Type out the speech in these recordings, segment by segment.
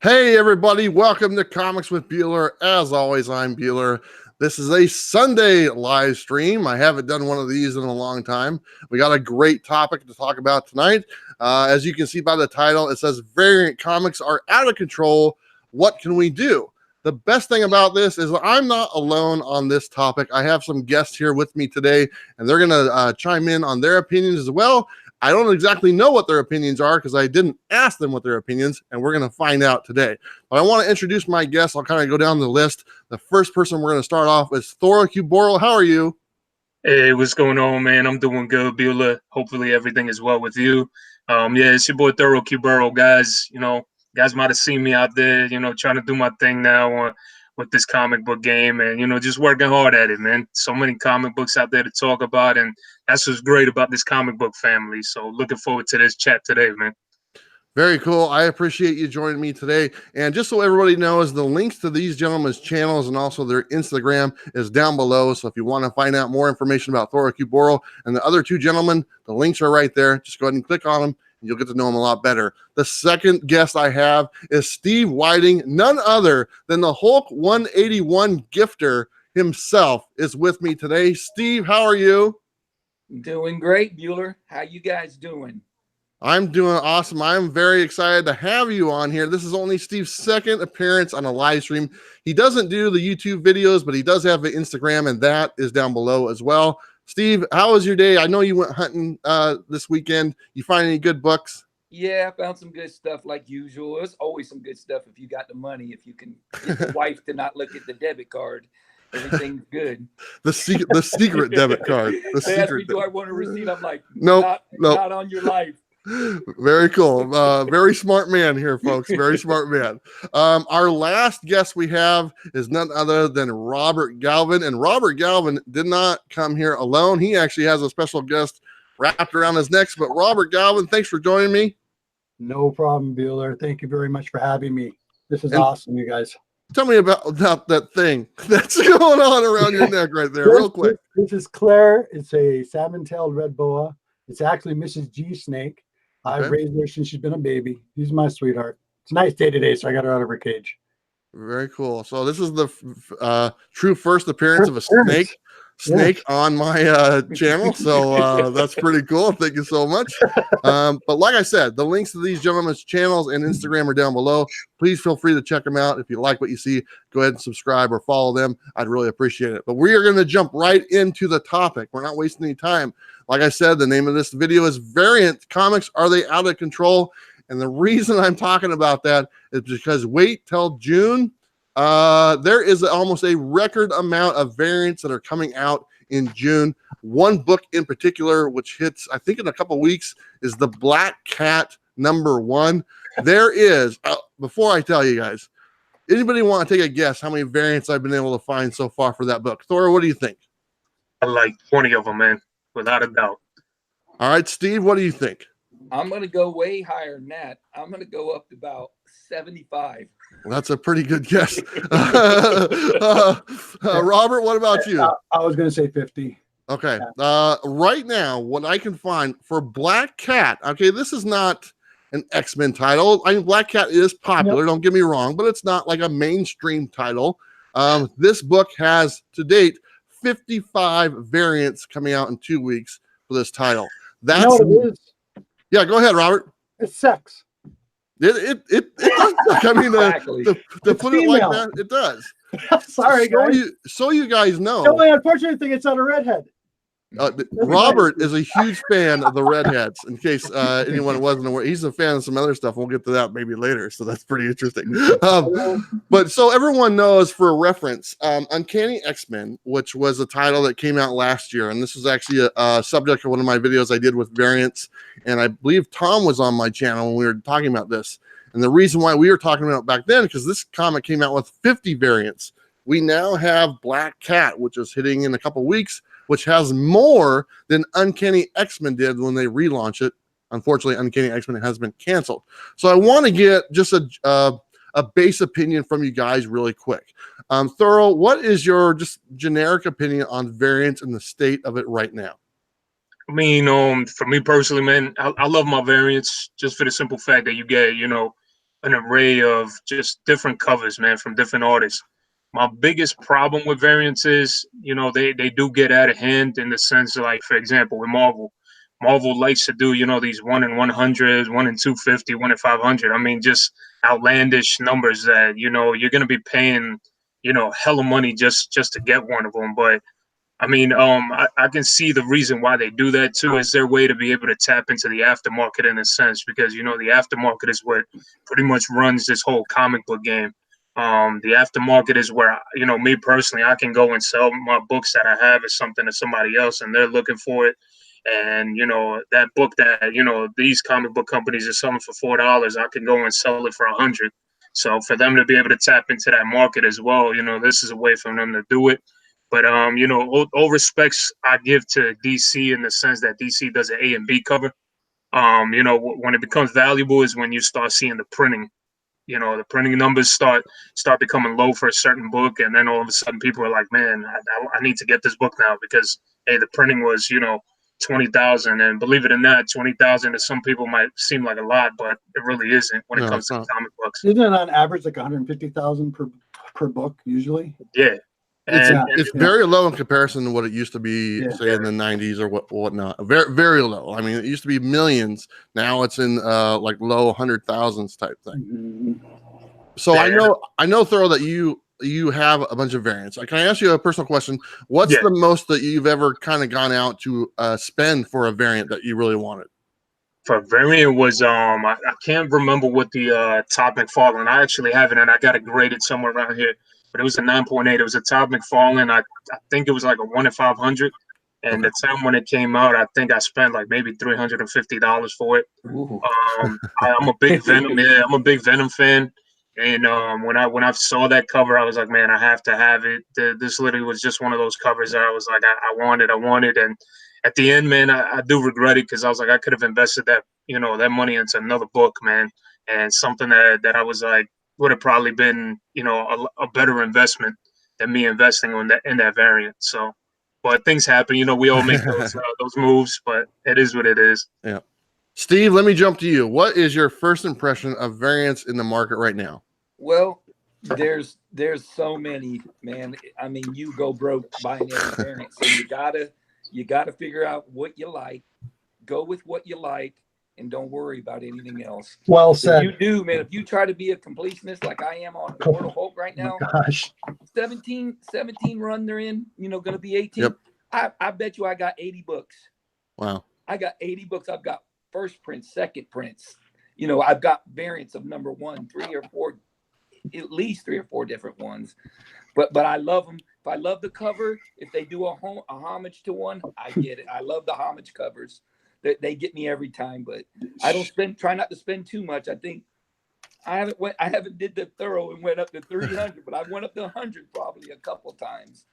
Hey everybody, welcome to Comics with Bueller. As always, I'm Bueller. This is a Sunday live stream. I haven't done one of these in a long time. We got a great topic to talk about tonight. As you can see by the title, it says variant comics are out of control. What can we do? The best thing about this is that I'm not alone on this topic. I have some guests here with me today, and they're going to chime in on their opinions as well. I don't exactly know what their opinions are because I didn't ask them what their opinions, and we're going to find out today. But I want to introduce my guests. I'll kind of go down the list. The first person we're going to start off is ThoroQboro. How are you? Hey, what's going on, man? I'm doing good, Beulah. Hopefully everything is well with you. Yeah, it's your boy ThoroQboro, guys. Guys might have seen me out there, trying to do my thing now with this comic book game and, just working hard at it, man. So many comic books out there to talk about, and that's what's great about this comic book family. So looking forward to this chat today, man. Very cool. I appreciate you joining me today. And just so everybody knows, the links to these gentlemen's channels and also their Instagram is down below. So if you want to find out more information about ThoroQboro and the other two gentlemen, the links are right there. Just go ahead and click on them and you'll get to know them a lot better. The second guest I have is Steve Whiting, none other than the Hulk 181 gifter himself is with me today. Steve, how are you? Doing great, Bueller. How you guys doing? I'm doing awesome. I'm very excited to have you on here. This is only Steve's second appearance on a live stream. He doesn't do the YouTube videos, but he does have the Instagram, and that is down below as well. Steve, how was your day? I know you went hunting this weekend. You find any good books? Yeah, I found some good stuff like usual. There's always some good stuff if you got the money. If you can get the wife to not look at the debit card, everything's good. The secret debit card. The they asked me, do I want a receipt? I'm like, nope, not on your life. Very cool. Very smart man here, folks. Very smart man. Our last guest we have is none other than Robert Galvin. And Robert Galvin did not come here alone. He actually has a special guest wrapped around his neck. But Robert Galvin, thanks for joining me. No problem, Bueller. Thank you very much for having me. This is awesome, you guys. Tell me about that thing that's going on around your neck right there, real quick. This is Claire. It's a salmon-tailed red boa. It's actually Mrs. G snake. Okay. I've raised her since she's been a baby. She's my sweetheart. It's a nice day today, so I got her out of her cage. Very cool. So this is the true first appearance of a snake on my channel. So that's pretty cool. Thank you so much. But like I said, the links to these gentlemen's channels and Instagram are down below. Please feel free to check them out. If you like what you see, go ahead and subscribe or follow them. I'd really appreciate it. But we are going to jump right into the topic. We're not wasting any time. Like I said, the name of this video is Variant Comics. Are they out of control? And the reason I'm talking about that is because wait till June. There is almost a record amount of variants that are coming out in June. One book in particular, which hits, I think, in a couple weeks, is the Black Cat #1. There is, before I tell you guys, anybody want to take a guess how many variants I've been able to find so far for that book? Thor, what do you think? I like 20 of them, man, without a doubt. All right, Steve, what do you think? I'm going to go way higher than that. I'm going to go up to about 75. Well, that's a pretty good guess. Robert, what about you? I was going to say 50. Okay. Right now, what I can find for Black Cat, okay, this is not an X-Men title. I mean, Black Cat is popular, don't get me wrong, but it's not like a mainstream title. This book has, to date, 55 variants coming out in 2 weeks for this title. That's, you know what it is? Yeah, go ahead, Robert. It's sex. It does. I mean, Exactly. to put it like that, it does. Sorry, guys. So you guys know. The only unfortunate thing, it's not a redhead. Robert is a huge fan of the redheads. In case anyone wasn't aware, he's a fan of some other stuff. We'll get to that maybe later. So that's pretty interesting. But so everyone knows, for a reference, Uncanny X-Men, which was a title that came out last year, and this was actually a subject of one of my videos I did with variants. And I believe Tom was on my channel when we were talking about this. And the reason why we were talking about it back then, because this comic came out with 50 variants. We now have Black Cat, which is hitting in a couple weeks, which has more than Uncanny X-Men did when they relaunch it. Unfortunately, Uncanny X-Men has been canceled. So I want to get just a base opinion from you guys really quick. Thorough, what is your just generic opinion on variants and the state of it right now? I mean, for me personally, man, I love my variants just for the simple fact that you get, an array of just different covers, man, from different artists. My biggest problem with variants is, you know, they do get out of hand in the sense of, like, for example, with Marvel. Marvel likes to do, you know, these 1 in 100, 1 in 250, 1 in 500. I mean, just outlandish numbers that, you know, you're going to be paying, you know, hella money just to get one of them. But I mean, I can see the reason why they do that too, is their way to be able to tap into the aftermarket in a sense, because, you know, the aftermarket is what pretty much runs this whole comic book game. The aftermarket is where, you know, me personally, I can go and sell my books that I have as something to somebody else, and they're looking for it. And, you know, that book that, you know, these comic book companies are selling for $4, I can go and sell it for 100. So for them to be able to tap into that market as well, you know, this is a way for them to do it. But, you know, all respects I give to DC in the sense that DC does an A and B cover. You know, when it becomes valuable is when you start seeing the printing. You know, the printing numbers start becoming low for a certain book, and then all of a sudden people are like, man, I need to get this book now because, hey, the printing was, you know, 20,000, and believe it or not, 20,000 to some people might seem like a lot, but it really isn't when it comes to comic books. Isn't it on average like 150,000 per book usually? Yeah. It's very low in comparison to what it used to be, say in the 90s or whatnot. Very, very low. I mean, it used to be millions. Now it's in like low 100,000s type thing. So I know, Thoro, that you have a bunch of variants. Can I ask you a personal question? What's the most that you've ever kind of gone out to spend for a variant that you really wanted? For variant was I can't remember what the Todd McFarlane. I actually have it, and I got it graded somewhere around here. But it was a 9.8. It was a Todd McFarlane. I think it was like a 1 in 500. And the time when it came out, I think I spent like maybe $350 for it. I'm a big Venom. Yeah, I'm a big Venom fan. And when I saw that cover, I was like, man, I have to have it. This literally was just one of those covers that I was like, I wanted. And at the end, man, I do regret it because I was like, I could have invested that, you know, that money into another book, man, and something that I was like, would have probably been, you know, a better investment than me investing in that variant. So, but things happen, you know, we all make those moves, but it is what it is. Yeah. Steve, let me jump to you. What is your first impression of variants in the market right now? Well, there's so many, man. I mean, you go broke buying every variant. So you gotta figure out what you like, go with what you like, and don't worry about anything else. Well said. If you do, man. If you try to be a completionist like I am on Immortal Hulk right now, 17 run they're in, you know, going to be 18. Yep. I bet you I got 80 books. Wow. I got 80 books. I've got first prints, second prints. You know, I've got variants of number 1, 3 or 4, at least 3 or 4 different ones. But I love them. If I love the cover, if they do a homage to one, I get it. I love the homage covers. They get me every time, but I don't try not to spend too much. I think I haven't did the Thoro and went up to 300, but I went up to 100 probably a couple times.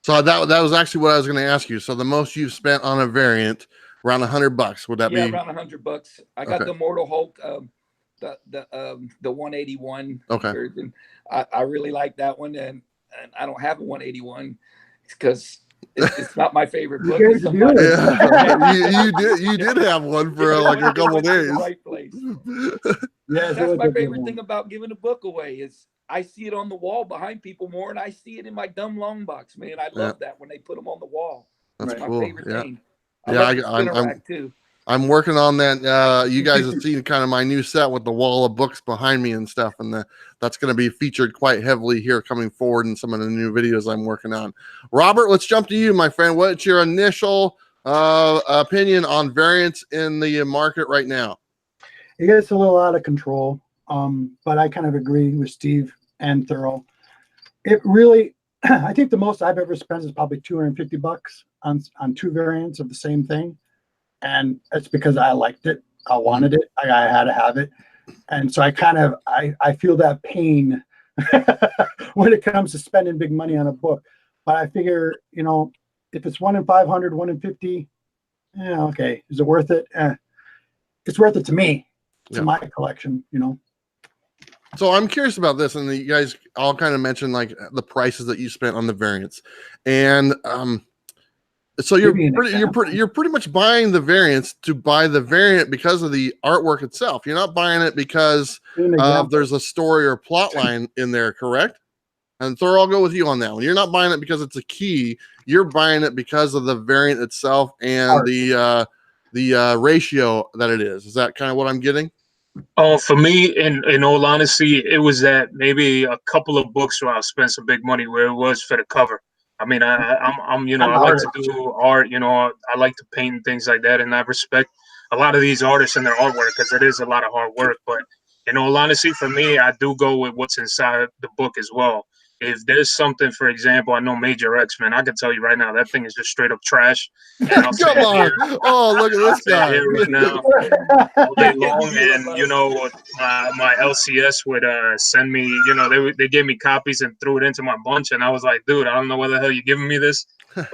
So that was actually what I was going to ask you. So the most you've spent on a variant, around $100, would that be? Yeah, around $100. I got the Mortal Hulk, the 181 version. I really like that one, and I don't have a 181 because it's not my favorite book. You did have one for like a couple days. Right place. Yeah, that's my favorite thing about giving a book away is I see it on the wall behind people more, and I see it in my dumb long box. Man, I love that when they put them on the wall. That's my favorite thing. I'm working on that. You guys have seen kind of my new set with the wall of books behind me and stuff, and that's going to be featured quite heavily here coming forward in some of the new videos I'm working on. Robert, let's jump to you, my friend. What's your initial opinion on variants in the market right now? It gets a little out of control, but I kind of agree with Steve and Thoro. It really, I think the most I've ever spent is probably $250 on 2 variants of the same thing. And it's because I liked it. I wanted it. I had to have it. And so I feel that pain when it comes to spending big money on a book. But I figure, you know, if it's 1 in 500, 1 in 50, yeah, okay. Is it worth it? It's worth it to me, to my collection, you know. So I'm curious about this, and you guys all kind of mentioned like the prices that you spent on the variants. And So you're pretty much buying the variants to buy the variant because of the artwork itself. You're not buying it because there's a story or plot line in there, correct? And Thor, I'll go with you on that one. You're not buying it because it's a key. You're buying it because of the variant itself and the ratio that it is. Is that kind of what I'm getting? Oh, for me, in all honesty, it was that maybe a couple of books where I spent some big money where it was for the cover. I mean, I'm I like to do art. I like to paint and things like that, and I respect a lot of these artists and their artwork because it is a lot of hard work. But in all honesty, for me, I do go with what's inside the book as well. If there's something, for example, I know Major X, man, I can tell you right now that thing is just straight up trash. And I'll Come on! Oh, look at this guy here right now all day long. And my LCS would send me. They gave me copies and threw it into my bunch, and I was like, dude, I don't know why the hell you're giving me this, but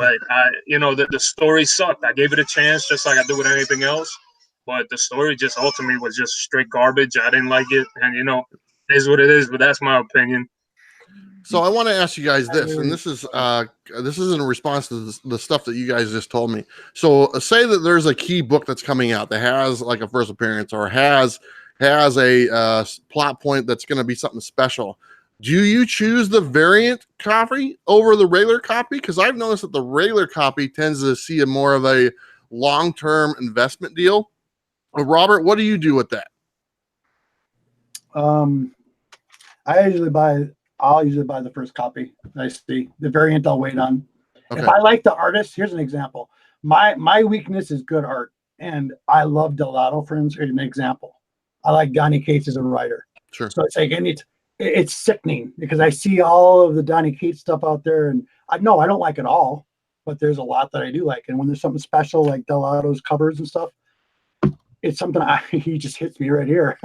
the story sucked. I gave it a chance, just like I do with anything else. But the story just ultimately was just straight garbage. I didn't like it, and it is what it is. But that's my opinion. So I want to ask you guys this, and this is in response to the stuff that you guys just told me. So say that there's a key book that's coming out that has like a first appearance or has a plot point that's going to be something special. Do you choose the variant copy over the regular copy? Because I've noticed that the regular copy tends to see more of a long-term investment deal. Robert, what do you do with that? I'll usually buy the first copy. I see the variant I'll wait on. Okay. If I like the artist, here's an example. My weakness is good art, and I love Delato, for an example. I like Donny Cates as a writer. Sure. So it's like, and it's sickening because I see all of the Donny Cates stuff out there, and I don't like it all, but there's a lot that I do like. And when there's something special like Delato's covers and stuff, it's something he just hits me right here.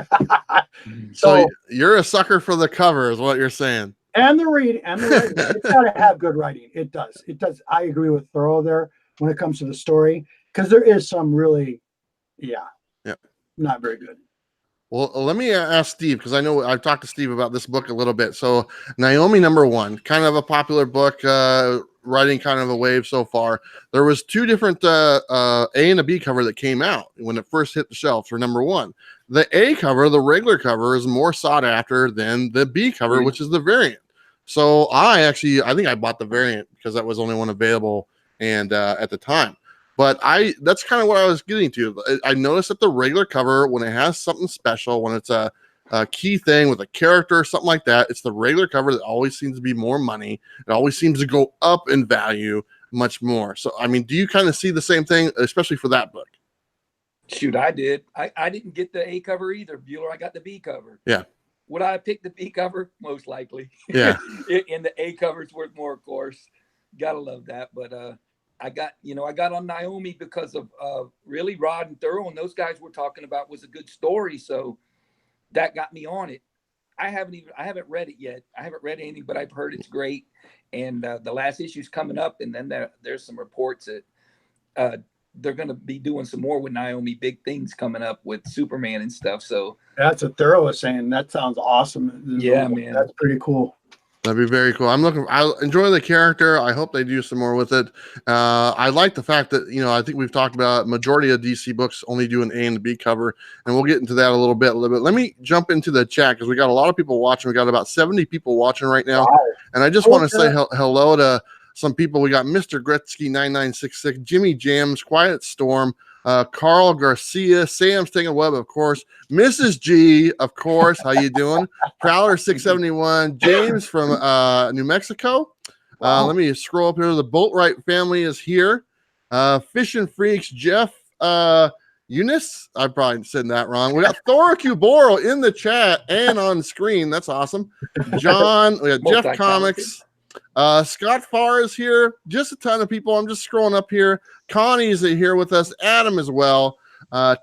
So you're a sucker for the cover, is what you're saying. And the writing. It's got to have good writing. It does. I agree with Thoro there when it comes to the story, because there is some really, not very good. Well, let me ask Steve, because I know I've talked to Steve about this book a little bit. So Naomi #1, kind of a popular book, riding kind of a wave so far. There was two different A and a B cover that came out when it first hit the shelves for #1. The A cover, the regular cover, is more sought after than the B cover, which is the variant. So I think I bought the variant because that was the only one available and at the time. But that's kind of what I was getting to. I noticed that the regular cover, when it has something special, when it's a key thing with a character or something like that, it's the regular cover that always seems to be more money. It always seems to go up in value much more. So, I mean, do you kind of see the same thing, especially for that book? Shoot, I did. I didn't get the A cover either, Bueller. I got the B cover. Yeah. Would I pick the B cover? Most likely. Yeah. And the A cover's worth more, of course. Gotta love that. But I got on Naomi because of really Rod and Thorough, and those guys were talking about was a good story, so that got me on it. I haven't read it yet. I haven't read any, but I've heard it's great. And the last issue's coming up, and then there's some reports that they're going to be doing some more with Naomi, big things coming up with Superman and stuff. So that's what Thorough was saying. That sounds awesome. Yeah, man, that's pretty cool. That'd be very cool. I enjoy the character. I hope they do some more with it. I like the fact that, I think we've talked about majority of DC books only do an A and a B cover, and we'll get into that a little bit. Let me jump into the chat because we got a lot of people watching. We got about 70 people watching right now. Wow. And I just want to say hello to some people. We got Mr. Gretzky 9966, Jimmy Jams, Quiet Storm, Carl Garcia, Sam's taking web, of course, Mrs. G, of course. How you doing? Prowler 671, James from New Mexico. Wow. Let me scroll up here. The Boatwright family is here. Fishing Freaks, Jeff Eunice. I probably said that wrong. We got ThoroQboro in the chat and on screen. That's awesome. John, we got Jeff Comics. Scott Farr is here. Just a ton of people. I'm just scrolling up here. Connie's here with us. Adam as well.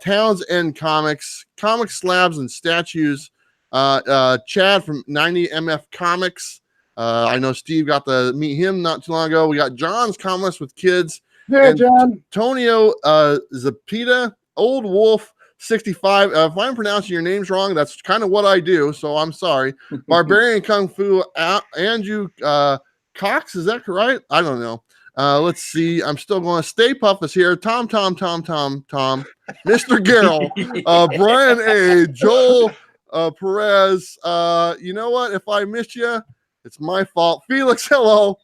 Towns End Comics, Comic Slabs and Statues. Chad from 90 MF Comics. I know Steve got to meet him not too long ago. We got John's Comics with Kids. Yeah, John. Tonio Zapita, Old Wolf 65. If I'm pronouncing your names wrong, that's kind of what I do, so I'm sorry. Barbarian Kung Fu, Andrew Cox, is that correct? I don't know. Let's see. I'm still going. Stay Puff is here. Tom, Mr. Garrell, Brian A, Joel Perez. You know what? If I missed you, it's my fault. Felix, hello.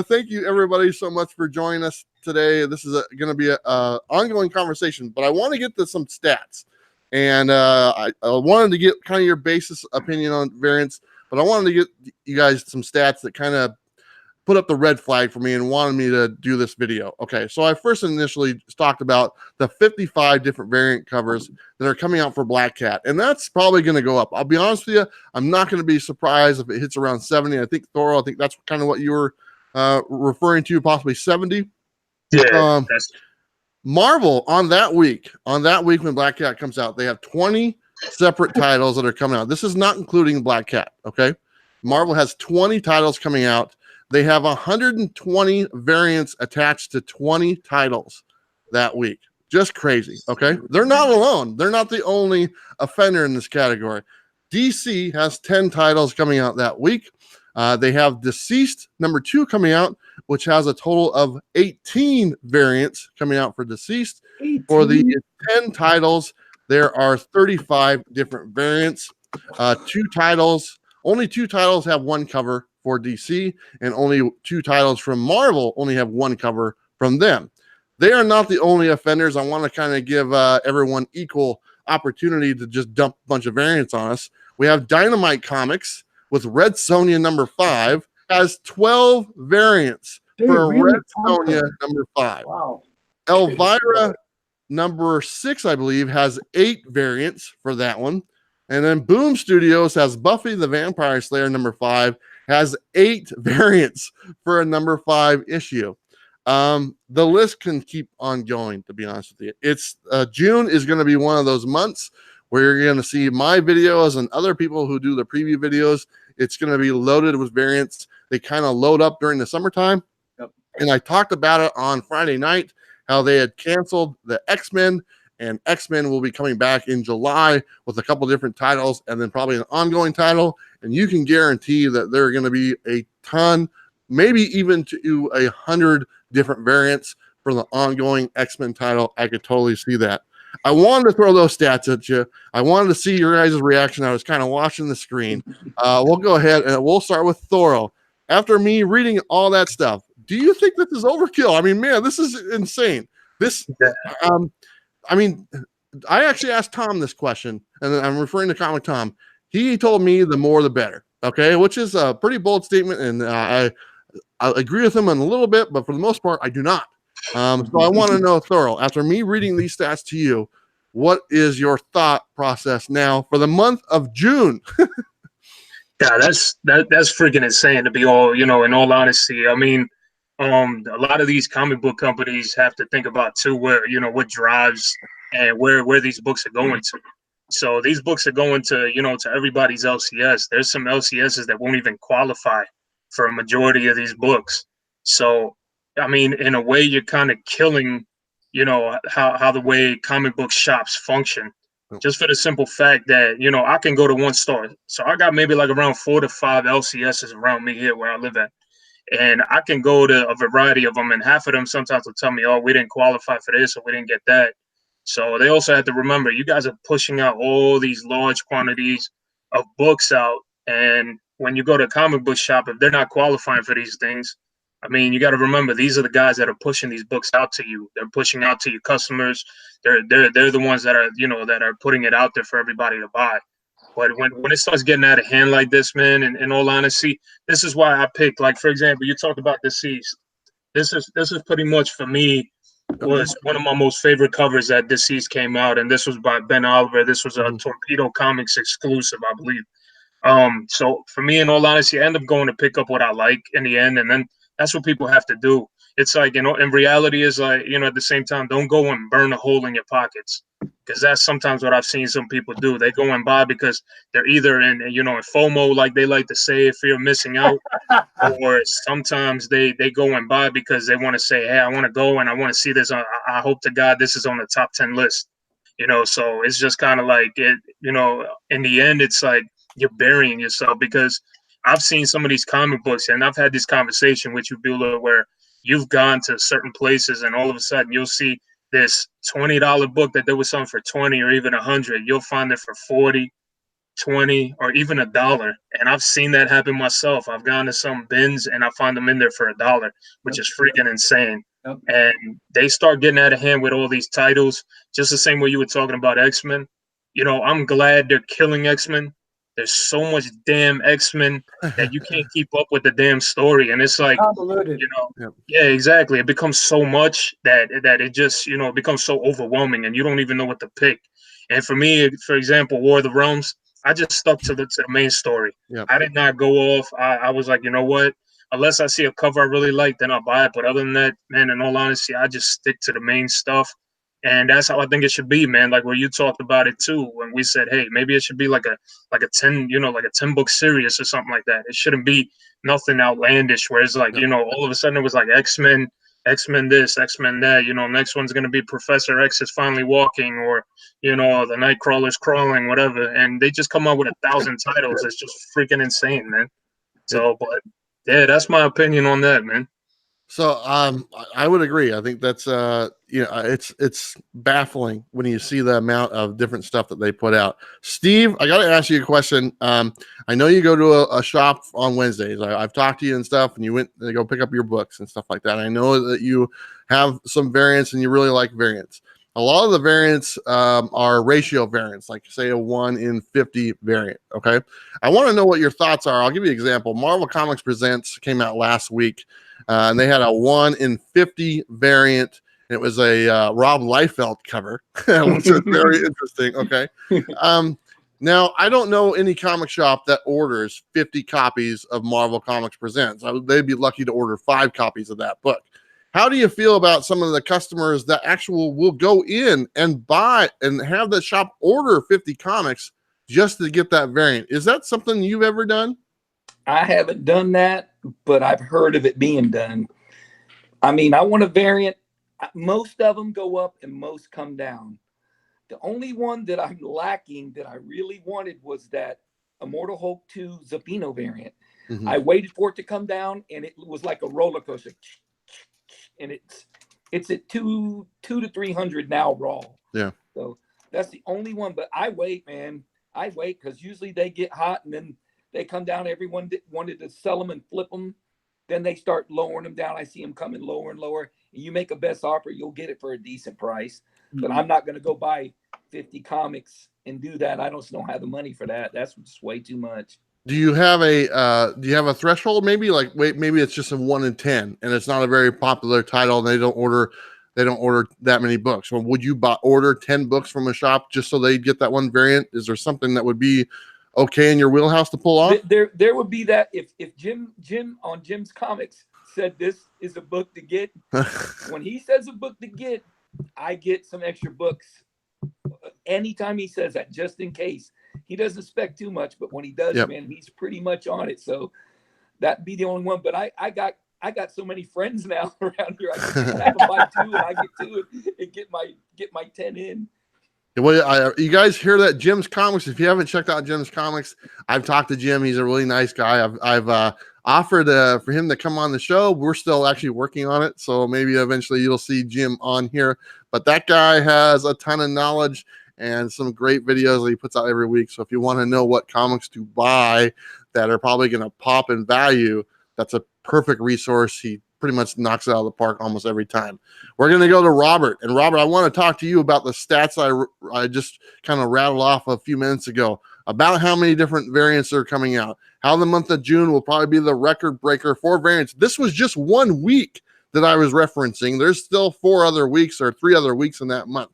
Thank you everybody so much for joining us today. This is going to be a ongoing conversation, but I want to get to some stats, and I wanted to get kind of your basis opinion on variants, but I wanted to get you guys some stats that kind of put up the red flag for me and wanted me to do this video. Okay, so I first initially talked about the 55 different variant covers that are coming out for Black Cat, and that's probably going to go up. I'll be honest with you, I'm not going to be surprised if it hits around 70. I think Thoro, I think that's kind of what you were referring to, possibly 70. Yeah, Marvel on that week when Black Cat comes out, they have 20 separate titles that are coming out. This is not including Black Cat. Okay, Marvel has 20 titles coming out. They have 120 variants attached to 20 titles that week. Just crazy. Okay, they're not alone. They're not the only offender in this category. DC has 10 titles coming out that week. They have Deceased #2 coming out, which has a total of 18 variants coming out for Deceased. 18? For the 10 titles, there are 35 different variants. Only two titles have one cover for DC, and only 2 titles from Marvel only have one cover from them. They are not the only offenders. I want to kind of give everyone equal opportunity to just dump a bunch of variants on us. We have Dynamite Comics with Red Sonja #5 has 12 variants for really Red Sonja #5. Wow. Elvira #6, I believe, has 8 variants for that one. And then Boom Studios has Buffy the Vampire Slayer #5, has 8 variants for a #5 issue. The list can keep on going, to be honest with you. It's June is going to be one of those months where you're going to see my videos and other people who do the preview videos. It's going to be loaded with variants. They kind of load up during the summertime. Yep. And I talked about it on Friday night, how they had canceled the X-Men, and X-Men will be coming back in July with a couple different titles and then probably an ongoing title. And you can guarantee that there are going to be a ton, maybe even to 100 different variants for the ongoing X-Men title. I could totally see that. I wanted to throw those stats at you. I wanted to see your guys' reaction. I was kind of watching the screen. We'll go ahead and we'll start with Thoro. After me reading all that stuff, do you think this is overkill? I mean, man, this is insane. I mean, I actually asked Tom this question, and I'm referring to Comic Tom. He told me the more the better, okay, which is a pretty bold statement, and I agree with him on a little bit, but for the most part, I do not. So I want to know, Thoro, after me reading these stats to you, what is your thought process now for the month of June? Yeah, that's freaking insane, to be all, in all honesty. I mean, a lot of these comic book companies have to think about too, where, what drives and where these books are going to. So these books are going to, to everybody's LCS. There's some LCSs that won't even qualify for a majority of these books. So, I mean, in a way, you're kind of killing, how the way comic book shops function. Just for the simple fact that, I can go to one store. So I got maybe like around 4 to 5 LCSs around me here where I live at. And I can go to a variety of them, and half of them sometimes will tell me, oh, we didn't qualify for this or we didn't get that. So they also have to remember, you guys are pushing out all these large quantities of books out. And when you go to a comic book shop, if they're not qualifying for these things, I mean, you got to remember, these are the guys that are pushing these books out to you. They're pushing out to your customers. They're the ones that are, that are putting it out there for everybody to buy. But when it starts getting out of hand like this, man, and in all honesty, this is why I picked, like, for example, you talked about Deceased. This is pretty much, for me, was one of my most favorite covers that Deceased came out, and this was by Ben Oliver. This was a Torpedo Comics exclusive, I believe. So for me, in all honesty, I end up going to pick up what I like in the end, and then that's what people have to do. It's like, in reality is like, at the same time, don't go and burn a hole in your pockets, because that's sometimes what I've seen some people do. They go and buy because they're either in FOMO, like they like to say, fear of missing out, or sometimes they go and buy because they want to say, hey, I want to go and I want to see this. I hope to God this is on the top 10 list. So it's just kind of like it. In the end, it's like you're burying yourself, because I've seen some of these comic books, and I've had this conversation with you, Beulah, where you've gone to certain places and all of a sudden you'll see this $20 book that there was something for 20 or even 100. You'll find it for 40, 20, or even $1. And I've seen that happen myself. I've gone to some bins and I find them in there for $1, which is freaking insane. Yep. And they start getting out of hand with all these titles, just the same way you were talking about X-Men. You know, I'm glad they're killing X-Men. There's so much damn X-Men that you can't keep up with the damn story. And it's like, Convoluted. you know, Yep. yeah, exactly. It becomes so much that it just, you know, it becomes so overwhelming and you don't even know what to pick. And for me, for example, War of the Realms, I just stuck to the main story. Yep. I did not go off. I was like, you know what? Unless I see a cover I really like, then I'll buy it. But other than that, man, in all honesty, I just stick to the main stuff. And that's how I think it should be, man. Like where you talked about it too, when we said, hey, maybe it should be like a 10, you know, like a 10-book series or something like that. It shouldn't be nothing outlandish where it's like, you know, all of a sudden it was like X-Men this, X-Men that, you know, next one's gonna be Professor X is finally walking, or, you know, the Nightcrawler's crawling, whatever. And they just come up with 1,000 titles. It's just freaking insane, man. So, but yeah, that's my opinion on that, man. So I would agree. I think that's you know, it's baffling when you see the amount of different stuff that they put out. Steve, I got to ask you a question. I know you go to a shop on Wednesdays. I've talked to you and stuff, and you went to go pick up your books and stuff like that. I know that you have some variants and you really like variants. A lot of the variants are ratio variants, like say a 1 in 50 variant. Okay, I want to know what your thoughts are. I'll give you an example. Marvel Comics Presents came out last week. And they had a 1 in 50 variant. It was a Rob Liefeld cover, which was very interesting. Okay. Now, I don't know any comic shop that orders 50 copies of Marvel Comics Presents. They'd be lucky to order 5 copies of that book. How do you feel about some of the customers that actually will go in and buy and have the shop order 50 comics just to get that variant? Is that something you've ever done? I haven't done that, but I've heard of it being done. I mean, I want a variant. Most of them go up and most come down. The only one that I'm lacking that I really wanted was that Immortal Hulk 2 Zappino variant. Mm-hmm. I waited for it to come down, and it was like a roller coaster. And it's at 200 to 300 now raw. Yeah. So that's the only one. But I wait, man. I wait because usually they get hot and then they come down. Everyone that wanted to sell them and flip them, then they start lowering them down. I see them coming lower and lower. And you make a best offer, you'll get it for a decent price. Mm-hmm. But I'm not going to go buy 50 comics and do that. I don't have the money for that. That's just way too much. Do you have a threshold? Maybe like maybe it's just a 1 in 10, and it's not a very popular title, and they don't order that many books. Well, would you order 10 books from a shop just so they get that one variant? Is there something that would be okay in your wheelhouse to pull off? There would be that if Jim on Jim's Comics said this is a book to get. When he says a book to get, I get some extra books anytime he says that, just in case. He doesn't expect too much, but when he does, yep, man, he's pretty much on it. So that'd be the only one. But I got so many friends now around here. I can just have them buy 2 and I get 2 and get my 10 in. Well, you guys hear that? Jim's Comics. If you haven't checked out Jim's Comics, I've talked to Jim. He's a really nice guy. I've offered for him to come on the show. We're still actually working on it, so maybe eventually you'll see Jim on here. But that guy has a ton of knowledge and some great videos that he puts out every week. So if you want to know what comics to buy that are probably going to pop in value, that's a perfect resource. He pretty much knocks it out of the park almost every time. We're going to go to Robert. And Robert, I want to talk to you about the stats I just kind of rattled off a few minutes ago about how many different variants are coming out, how the month of June will probably be the record breaker for variants. This was just 1 week that I was referencing. There's still 4 other weeks or 3 other weeks in that month.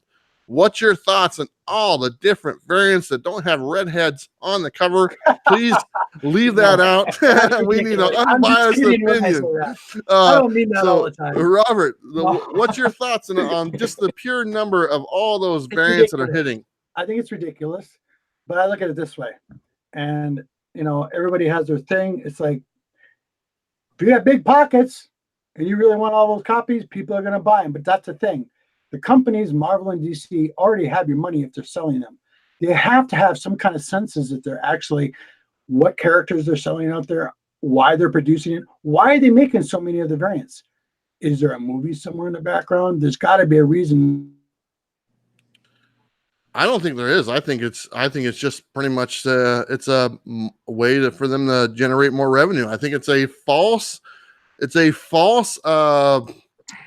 What's your thoughts on all the different variants that don't have redheads on the cover? Please leave that out. We need an unbiased opinion. I don't mean that all the time. Robert, what's your thoughts on just the pure number of all those variants that are hitting? I think it's ridiculous, but I look at it this way. And, everybody has their thing. It's like, if you have big pockets and you really want all those copies, people are going to buy them. But that's the thing. The companies, Marvel and DC, already have your money if they're selling them. They have to have some kind of senses that they're actually what characters they're selling out there, why they're producing it, why are they making so many of the variants? Is there a movie somewhere in the background? There's got to be a reason. I don't think there is. I think it's just pretty much it's a way for them to generate more revenue. I think it's a false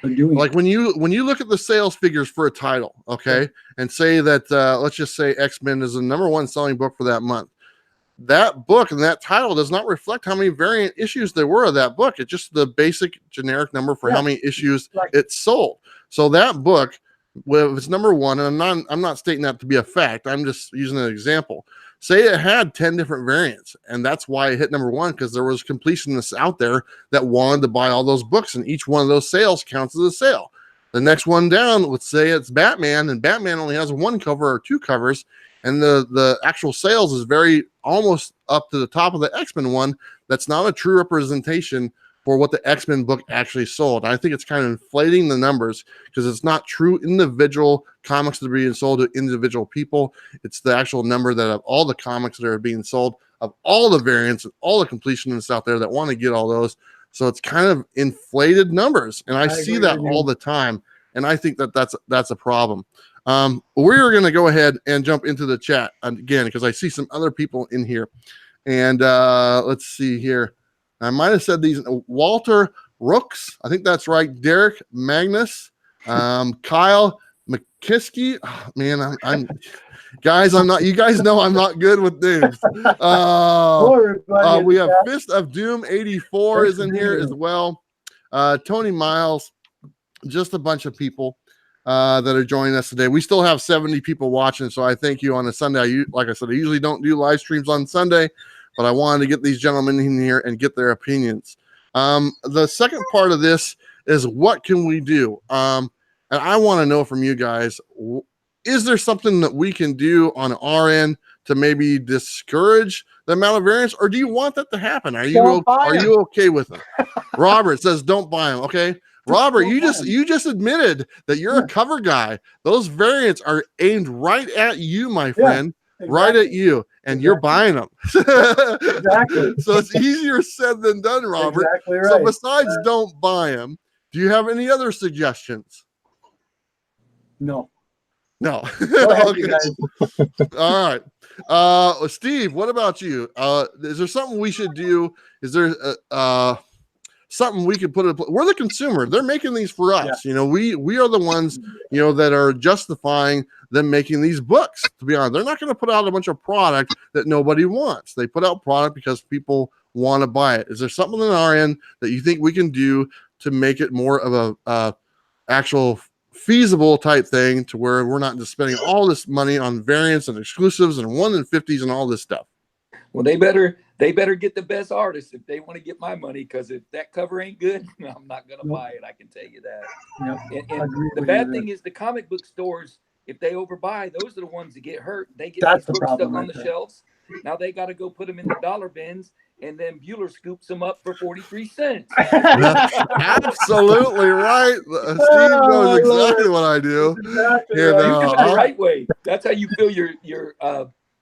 like when you look at the sales figures for a title, okay, and say that let's just say X-Men is the #1 selling book for that month. That book and that title does not reflect how many variant issues there were of that book. It's just the basic generic number for how many issues it sold. So that book, well, if it's #1, and I'm not stating that to be a fact, I'm just using an example. Say it had 10 different variants, and that's why it hit #1, because there was completionists out there that wanted to buy all those books, and each one of those sales counts as a sale. The next one down, let's say it's Batman, and Batman only has 1 cover or 2 covers, and the actual sales is very almost up to the top of the X-Men one. That's not a true representation for what the X-Men book actually sold. I think it's kind of inflating the numbers because it's not true individual comics that are being sold to individual people. It's the actual number that of all the comics that are being sold, of all the variants and all the completionists out there that want to get all those. So it's kind of inflated numbers, and I see that all the time, and I think that that's a problem. We're going to go ahead and jump into the chat again because I see some other people in here, and let's see here. I might have said these. Walter Rooks, I think that's right. Derek Magnus, Kyle McKiskey. Oh, man, I'm guys. I'm not. You guys know I'm not good with names. We have Fist of Doom 84 is in here as well. Tony Miles, just a bunch of people that are joining us today. We still have 70 people watching, so I thank you on a Sunday. Like I said, I usually don't do live streams on Sunday, but I wanted to get these gentlemen in here and get their opinions. The second part of this is what can we do? And I want to know from you guys, is there something that we can do on our end to maybe discourage the amount of variance, or do you want that to happen? Are you okay with it? Robert says, don't buy them. Okay. Robert, you just admitted that you're a cover guy. Those variants are aimed right at you, my friend. Exactly. Right at you, and you're buying them. Exactly. So it's easier said than done, Robert. Exactly right. So besides don't buy them, do you have any other suggestions? No. No. Go ahead, Okay. you guys. All right. Steve, what about you? Is there something we should do? Is there something we could put in? We're the consumer. They're making these for us. Yeah. We are the ones, that are justifying them making these books. To be honest, they're not going to put out a bunch of product that nobody wants. They put out product because people want to buy it. Is there something on our end that you think we can do to make it more of a actual feasible type thing, to where we're not just spending all this money on variants and exclusives and 1 in 50s and all this stuff? Well, they better get the best artists if they want to get my money, because if that cover ain't good, I'm not going to buy it. I can tell you that. And the bad thing is the comic book stores, if they overbuy, those are the ones that get hurt. They get these books stuck on the shelves. Now they got to go put them in the dollar bins, and then Bueller scoops them up for 43 cents. Absolutely right. Steve knows exactly what I do. Exactly you do it the right way. That's how you fill your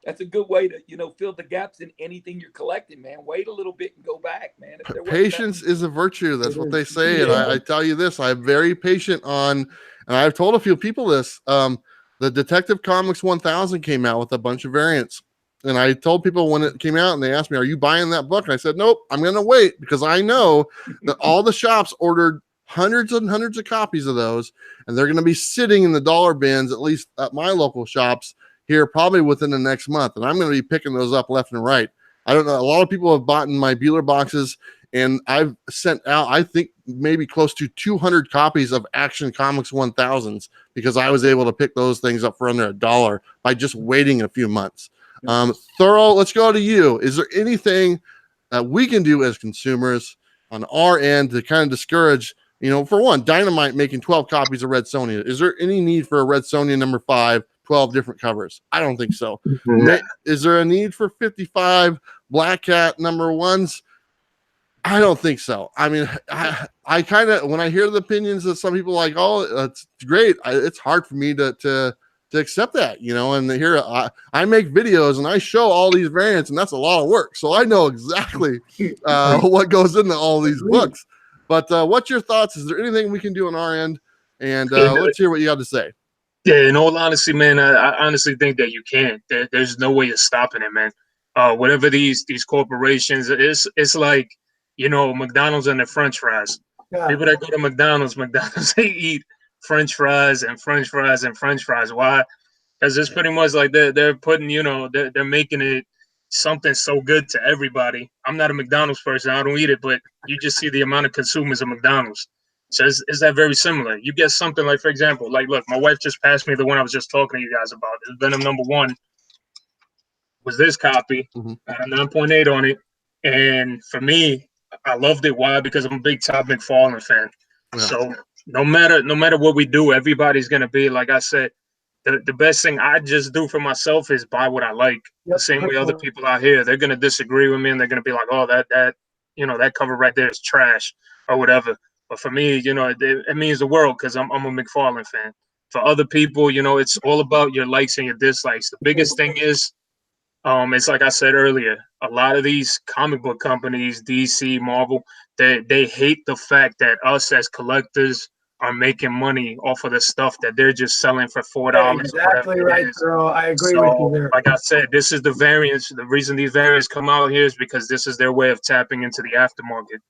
that's a good way to, fill the gaps in anything you're collecting, man. Wait a little bit and go back, man. Patience is a virtue. That's what they say. And I tell you this, I'm very patient and I've told a few people this. The Detective Comics 1000 came out with a bunch of variants. And I told people when it came out, and they asked me, are you buying that book? And I said, nope, I'm going to wait, because I know that all the shops ordered hundreds and hundreds of copies of those, and they're going to be sitting in the dollar bins, at least at my local shops here, probably within the next month. And I'm going to be picking those up left and right. I don't know. A lot of people have bought in my Bueller boxes, and I've sent out, I think, maybe close to 200 copies of Action Comics 1000s, because I was able to pick those things up for under $1 by just waiting a few months. Thoro, let's go to you. Is there anything that we can do as consumers on our end to kind of discourage, for one, Dynamite making 12 copies of Red Sonja? Is there any need for a Red Sonja number 5, 12 different covers? I don't think so. Is there a need for 55 Black Cat number 1s? I don't think so. I mean, I kind of, when I hear the opinions of some people like, oh, that's great, it's hard for me to accept that, and here I make videos and I show all these variants, and that's a lot of work. So I know exactly what goes into all these books. But what's your thoughts? Is there anything we can do on our end? And let's hear what you got to say. Yeah, in all honesty, man, I honestly think that you can't. There's no way of stopping it, man. Whatever these corporations, it's like, you know, McDonald's and their French fries. Yeah. People that go to McDonald's, they eat French fries and French fries and French fries. Why? Because it's pretty much like they're putting, you know, they're making it something so good to everybody. I'm not a McDonald's person. I don't eat it, but you just see the amount of consumers of McDonald's. So is that very similar? You get something like, for example, like, look, my wife just passed me the one I was just talking to you guys about. Venom #1 was this copy. Got a 9.8 on it. And for me, I loved it. Why? Because I'm a big Todd McFarlane fan. Yeah. So no matter what we do, everybody's going to be, like I said, the best thing I just do for myself is buy what I like. Yep, the same way other people out here, they're going to disagree with me and they're going to be like, oh, that, you know, that cover right there is trash or whatever. But for me, you know, it means the world because I'm a McFarlane fan. For other people, you know, it's all about your likes and your dislikes. The biggest thing is, it's like I said earlier, a lot of these comic book companies, DC, Marvel, they hate the fact that us as collectors are making money off of the stuff that they're just selling for $4. Exactly right, bro. I agree with you there. Like I said, this is the variance. The reason these variants come out here is because this is their way of tapping into the aftermarket.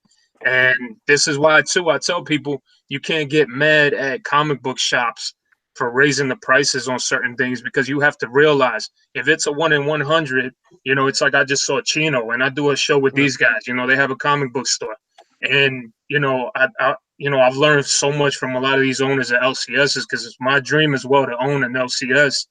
And this is why, too, I tell people you can't get mad at comic book shops for raising the prices on certain things, because you have to realize if it's a 1 in 100, you know, it's like I just saw Chino and I do a show with these guys, you know, they have a comic book store. And, you know, I've learned so much from a lot of these owners at LCSs because it's my dream as well to own an LCS.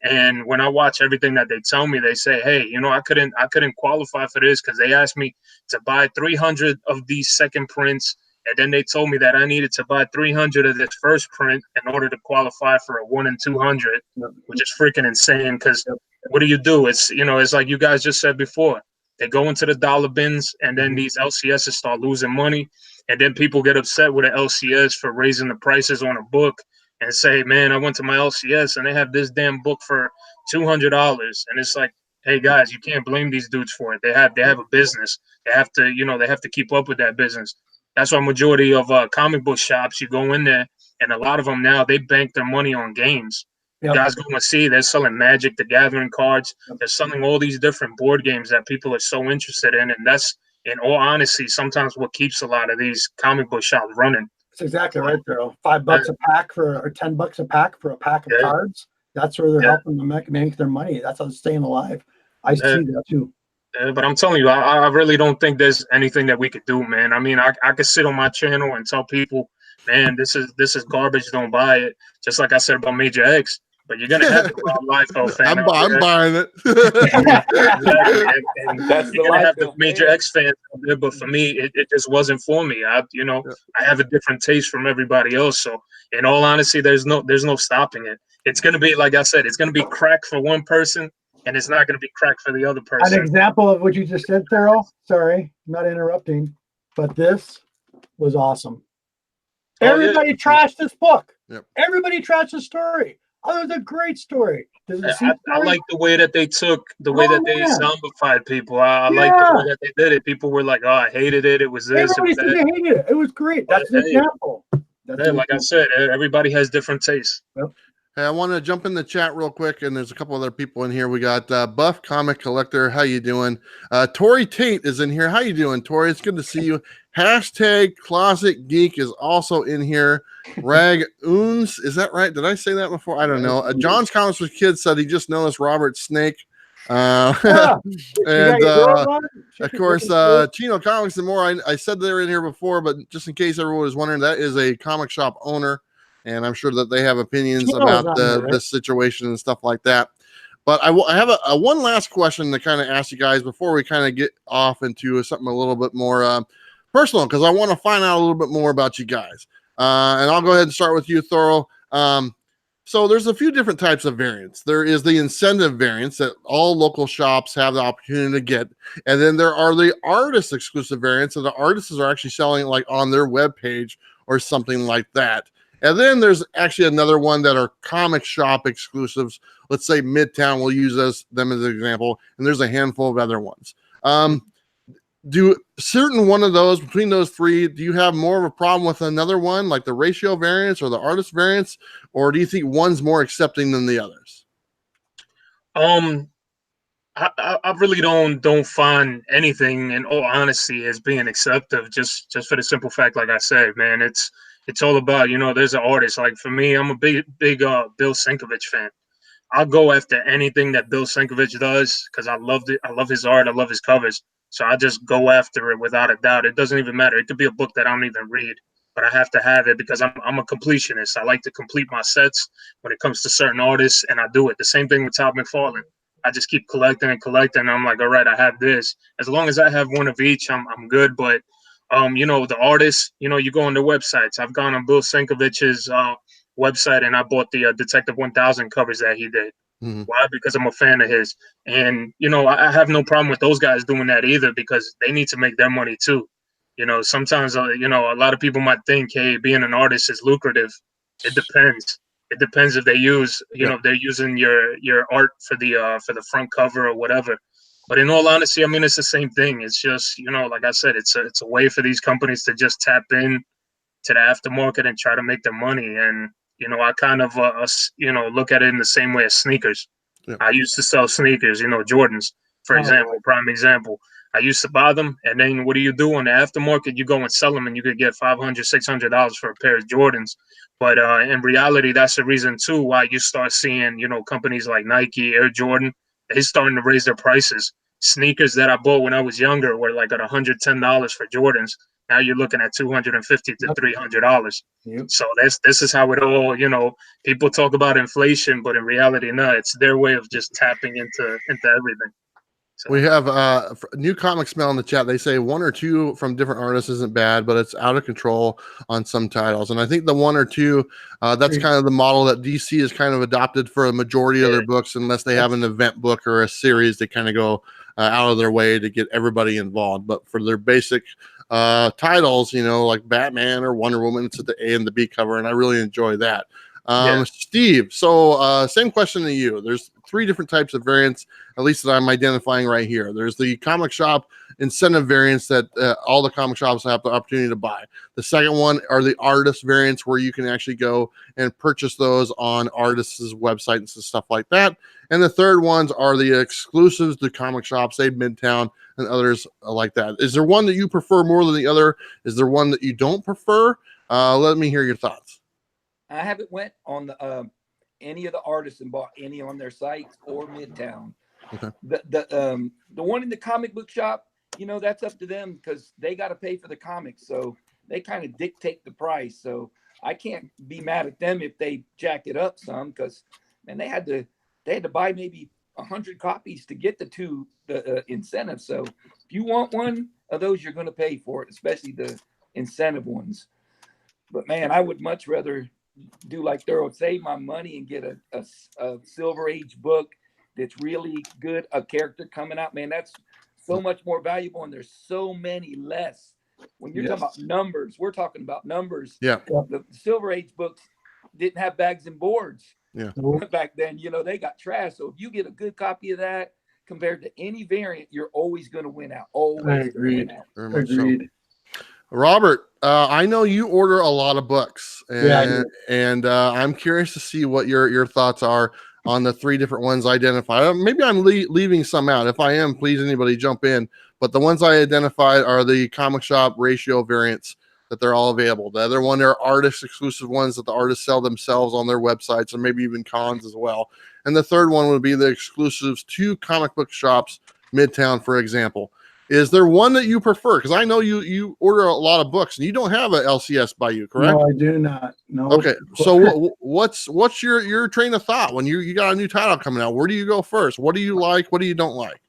And when I watch everything that they tell me, they say, hey, you know, I couldn't qualify for this because they asked me to buy 300 of these second prints. And then they told me that I needed to buy 300 of this first print in order to qualify for a 1 in 200, which is freaking insane. Because what do? It's, you know, it's like you guys just said before. They go into the dollar bins, and then these LCSs start losing money. And then people get upset with an LCS for raising the prices on a book and say, man, I went to my LCS and they have this damn book for $200. And it's like, hey, guys, you can't blame these dudes for it. They have a business. They have to, you know, they have to keep up with that business. That's why majority of comic book shops, you go in there, and a lot of them now, they bank their money on games. You guys go and see, they're selling Magic the Gathering cards. They're selling all these different board games that people are so interested in. And that's, in all honesty, sometimes what keeps a lot of these comic book shops running. That's exactly right, Daryl. $5 a pack or $10 a pack for a pack of cards. That's where they're helping them make their money. That's how they're staying alive. I see that too. But I'm telling you, I really don't think there's anything that we could do, man. I mean, I could sit on my channel and tell people, man, this is garbage. Don't buy it. Just like I said about Major X. But you're gonna have the Wild Liefeld fan. I'm buying it. and that's you're gonna have the Major X fans out there. But for me, it just wasn't for me. I have a different taste from everybody else. So in all honesty, there's no stopping it. It's gonna be, like I said, it's gonna be crack for one person, and it's not gonna be crack for the other person. An example of what you just said, Daryl. Sorry, I'm not interrupting, but this was awesome. Everybody trashed this book. Yep. Everybody trashed the story. Oh, it was a great story. I like the way that they took they zombified people. I like the way that they did it. People were like, "Oh, I hated it. It was this." Everybody said they hated it. It was great. That's an example. Like I said, everybody has different tastes. Yep. Hey, I want to jump in the chat real quick, and there's a couple other people in here. We got Buff Comic Collector. How you doing? Tori Tate is in here. How you doing, Tori? It's good to see you. Hashtag Closet Geek is also in here. Rag Oons, is that right? Did I say that before? I don't know. John's Comics with Kids said he just noticed Robert Snake. And of course, Chino Comics and more. I said they're in here before, but just in case everyone was wondering, that is a comic shop owner. And I'm sure that they have opinions about this situation and stuff like that. But I have a one last question to kind of ask you guys before we kind of get off into something a little bit more personal, because I want to find out a little bit more about you guys. And I'll go ahead and start with you, Thoro. So there's a few different types of variants. There is the incentive variants that all local shops have the opportunity to get. And then there are the artist exclusive variants that the artists are actually selling like on their webpage or something like that. And then there's actually another one that are comic shop exclusives. Let's say Midtown, we'll use them as an example. And there's a handful of other ones. do certain one of those between those three, do you have more of a problem with another one, like the ratio variants or the artist variants, or do you think one's more accepting than the others? I really don't find anything in all honesty as being acceptive, just for the simple fact, like I said, man, it's all about, there's an artist. Like for me, I'm a big Bill Sienkiewicz fan. I'll go after anything that Bill Sienkiewicz does because I loved it. I love his art. I love his covers. So I just go after it without a doubt. It doesn't even matter. It could be a book that I don't even read, but I have to have it because I'm a completionist. I like to complete my sets when it comes to certain artists, and I do it. The same thing with Todd McFarlane. I just keep collecting and collecting. And I'm like, all right, I have this. As long as I have one of each, I'm good. But the artists, you go on their websites. I've gone on Bill Sienkiewicz's website and I bought the Detective 1000 covers that he did. Mm-hmm. Why? Because I'm a fan of his. And, I have no problem with those guys doing that either because they need to make their money too. Sometimes, a lot of people might think, hey, being an artist is lucrative. It depends. It depends if they use, if they're using your art for the front cover or whatever. But in all honesty, I mean, it's the same thing. It's just, like I said, it's a way for these companies to just tap in to the aftermarket and try to make their money. And, I kind of, look at it in the same way as sneakers. Yeah. I used to sell sneakers, Jordans, for example, prime example. I used to buy them. And then what do you do on the aftermarket? You go and sell them and you could get $500, $600 for a pair of Jordans. But in reality, that's the reason, too, why you start seeing, companies like Nike, Air Jordan, they're starting to raise their prices. Sneakers that I bought when I was younger were like at $110 for Jordans. Now you're looking at $250 to $300. Yep. So this is how it all, people talk about inflation, but in reality, no, it's their way of just tapping into everything. So. We have New Comic Smell in the chat. They say one or two from different artists isn't bad, but it's out of control on some titles. And I think the one or two, that's kind of the model that DC has kind of adopted for a majority of their books, unless they have an event book or a series. They kind of go out of their way to get everybody involved. But for their basic titles, like Batman or Wonder Woman, it's at the A and the B cover, and I really enjoy that. Steve, so same question to you. There's three different types of variants, at least that I'm identifying right here. There's the comic shop incentive variants that all the comic shops have the opportunity to buy. The second one are the artist variants, where you can actually go and purchase those on artists' websites and stuff like that. And the third ones are the exclusives to comic shops, say Midtown and others like that. Is there one that you prefer more than the other? Is there one that you don't prefer? Let me hear your thoughts. I haven't went on the any of the artists and bought any on their sites or Midtown. Okay. The one in the comic book shop, that's up to them because they got to pay for the comics, so they kind of dictate the price. So I can't be mad at them if they jack it up some, because they had to buy maybe 100 copies to get the incentive. So if you want one of those, you're going to pay for it, especially the incentive ones. But man, I would much rather do like Thoro, save my money and get a Silver Age book that's really good, a character coming out. Man, that's so much more valuable, and there's so many less. When you're talking about numbers, we're talking about numbers. Yeah. The Silver Age books didn't have bags and boards. Yeah. Back then, they got trash. So if you get a good copy of that compared to any variant, you're always going to win out. Always. Agreed. Very much Agreed. so. Robert, I know you order a lot of books, and I'm curious to see what your thoughts are on the three different ones identified. Maybe I'm leaving some out. If I am, please anybody jump in. But the ones I identified are the comic shop ratio variants, that they're all available. The other one are artist exclusive ones that the artists sell themselves on their websites, and maybe even cons as well. And the third one would be the exclusives to comic book shops, Midtown, for example. Is there one that you prefer? Because I know you order a lot of books, and you don't have an LCS by you, correct? No, I do not. No. Okay, so what's your train of thought when you got a new title coming out? Where do you go first? What do you like? What do you don't like?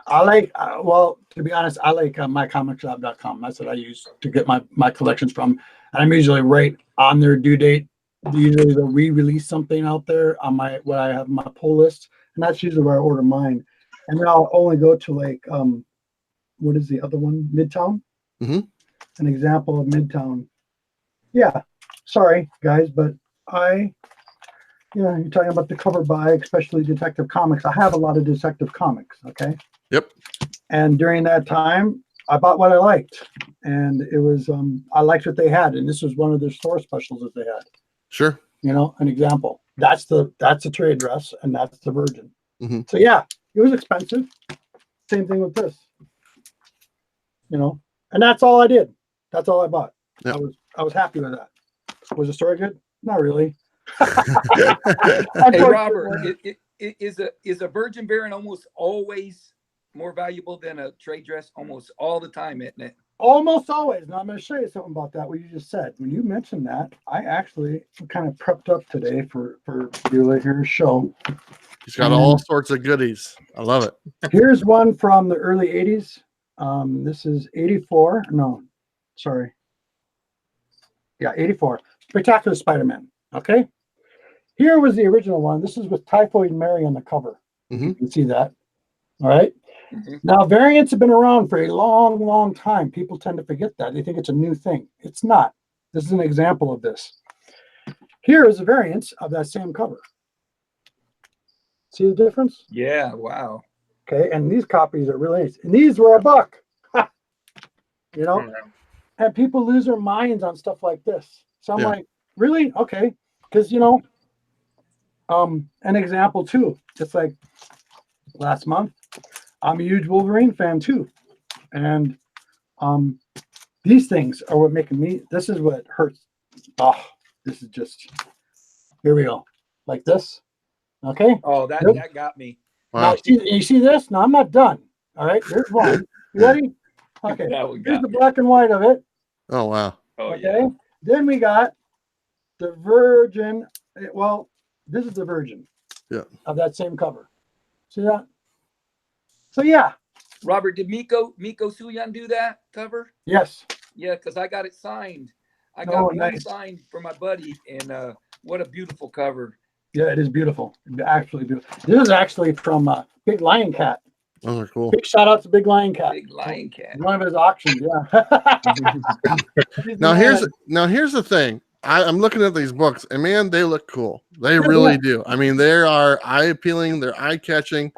I like, to be honest, I like mycomicshop.com. That's what I use to get my collections from. And I'm usually right on their due date. Usually they'll re-release something out there on what I have on my pull list, and that's usually where I order mine. And then I'll only go to like, what is the other one? Midtown? Mm-hmm. An example of Midtown. Yeah. Sorry, guys, but you're talking about the cover buy, especially Detective Comics. I have a lot of Detective Comics, okay? Yep. And during that time, I bought what I liked, and it was I liked what they had, and this was one of their store specials that they had. Sure. You know, an example. That's the trade dress, and that's the Virgin. Mhm. So yeah, it was expensive. Same thing with this. You know, and that's all I did. That's all I bought. Yep. I was happy with that. Was the story good? Not really. Hey, Robert, is a virgin variant almost always more valuable than a trade dress? Almost all the time, isn't it? Almost always. Now I'm going to show you something about that. What you just said. When you mentioned that, I actually kind of prepped up today for Beulah here's show. He's got all sorts of goodies. I love it. Here's one from the early '80s. This is '84. No, sorry. Yeah, '84. Spectacular Spider-Man. Okay. Here was the original one. This is with Typhoid Mary on the cover. Mm-hmm. You can see that. All right. Mm-hmm. Now, variants have been around for a long, long time. People tend to forget that. They think it's a new thing. It's not. This is an example of this. Here is a variant of that same cover. See the difference? Yeah. Wow. Okay. And these copies are really nice. And these were $1. You know? Yeah. And people lose their minds on stuff like this. So I'm Yeah. like, really? Okay. Because, you know, an example too, just like last month, I'm a huge Wolverine fan too. And these things are what making me, this is what hurts. Oh, this is just, here we go. Like this. Okay. Oh, that Nope. that got me. Wow. Now, you see this? Now I'm not done. All right. Here's one. You ready? Okay. That one Here's got the me. black and white of it. Oh, wow. Oh Okay. yeah. Then we got the Virgin. Well, this is the Virgin. Yeah. Of that same cover. See that? So yeah. Robert, did Miko Suyan do that cover? Yes. Yeah, because I got it signed. I Oh, got one nice. signed for my buddy, and what a beautiful cover. Yeah, it is beautiful. Actually beautiful. This is actually from Big Lion Cat. Those are cool. Big shout out to Big Lion Cat. Big lion cat. One of his auctions. Yeah. Now here's the thing. I'm looking at these books, and man, they look cool. They Yeah, really yeah. do. I mean, they are eye appealing. They're eye catching,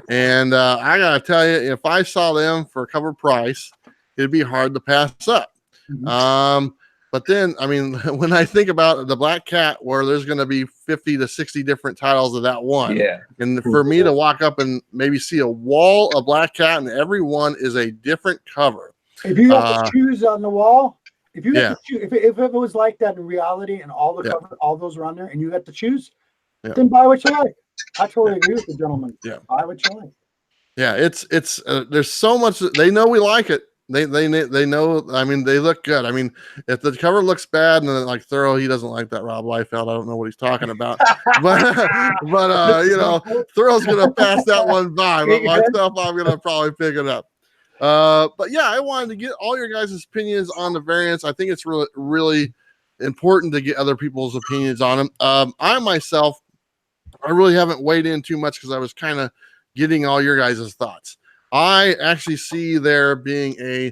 and I gotta tell you, if I saw them for cover price, it'd be hard to pass up. Mhm. But then, I mean, when I think about the Black Cat, where there's going to be 50 to 60 different titles of that one, Yeah. and for me to walk up and maybe see a wall of Black Cat, and every one is a different cover. If you have to choose on the wall, if you Yeah. have to choose, if it was like that in reality and all the Yeah. cover, all those were on there, and you had to choose, Yeah. then buy what you like. I totally agree with the gentleman. Yeah. Buy what you like. Yeah, it's there's so much. They know we like it. They know. I mean, they look good. I mean, if the cover looks bad, and then like Thorough, he doesn't like that Rob Liefeld. I don't know what he's talking about, but you know, Thorough's gonna pass that one by. But myself, I'm gonna probably pick it up. But yeah, I wanted to get all your guys' opinions on the variants. I think it's really important to get other people's opinions on them. I myself, I really haven't weighed in too much because I was kind of getting all your guys' thoughts. I actually see there being a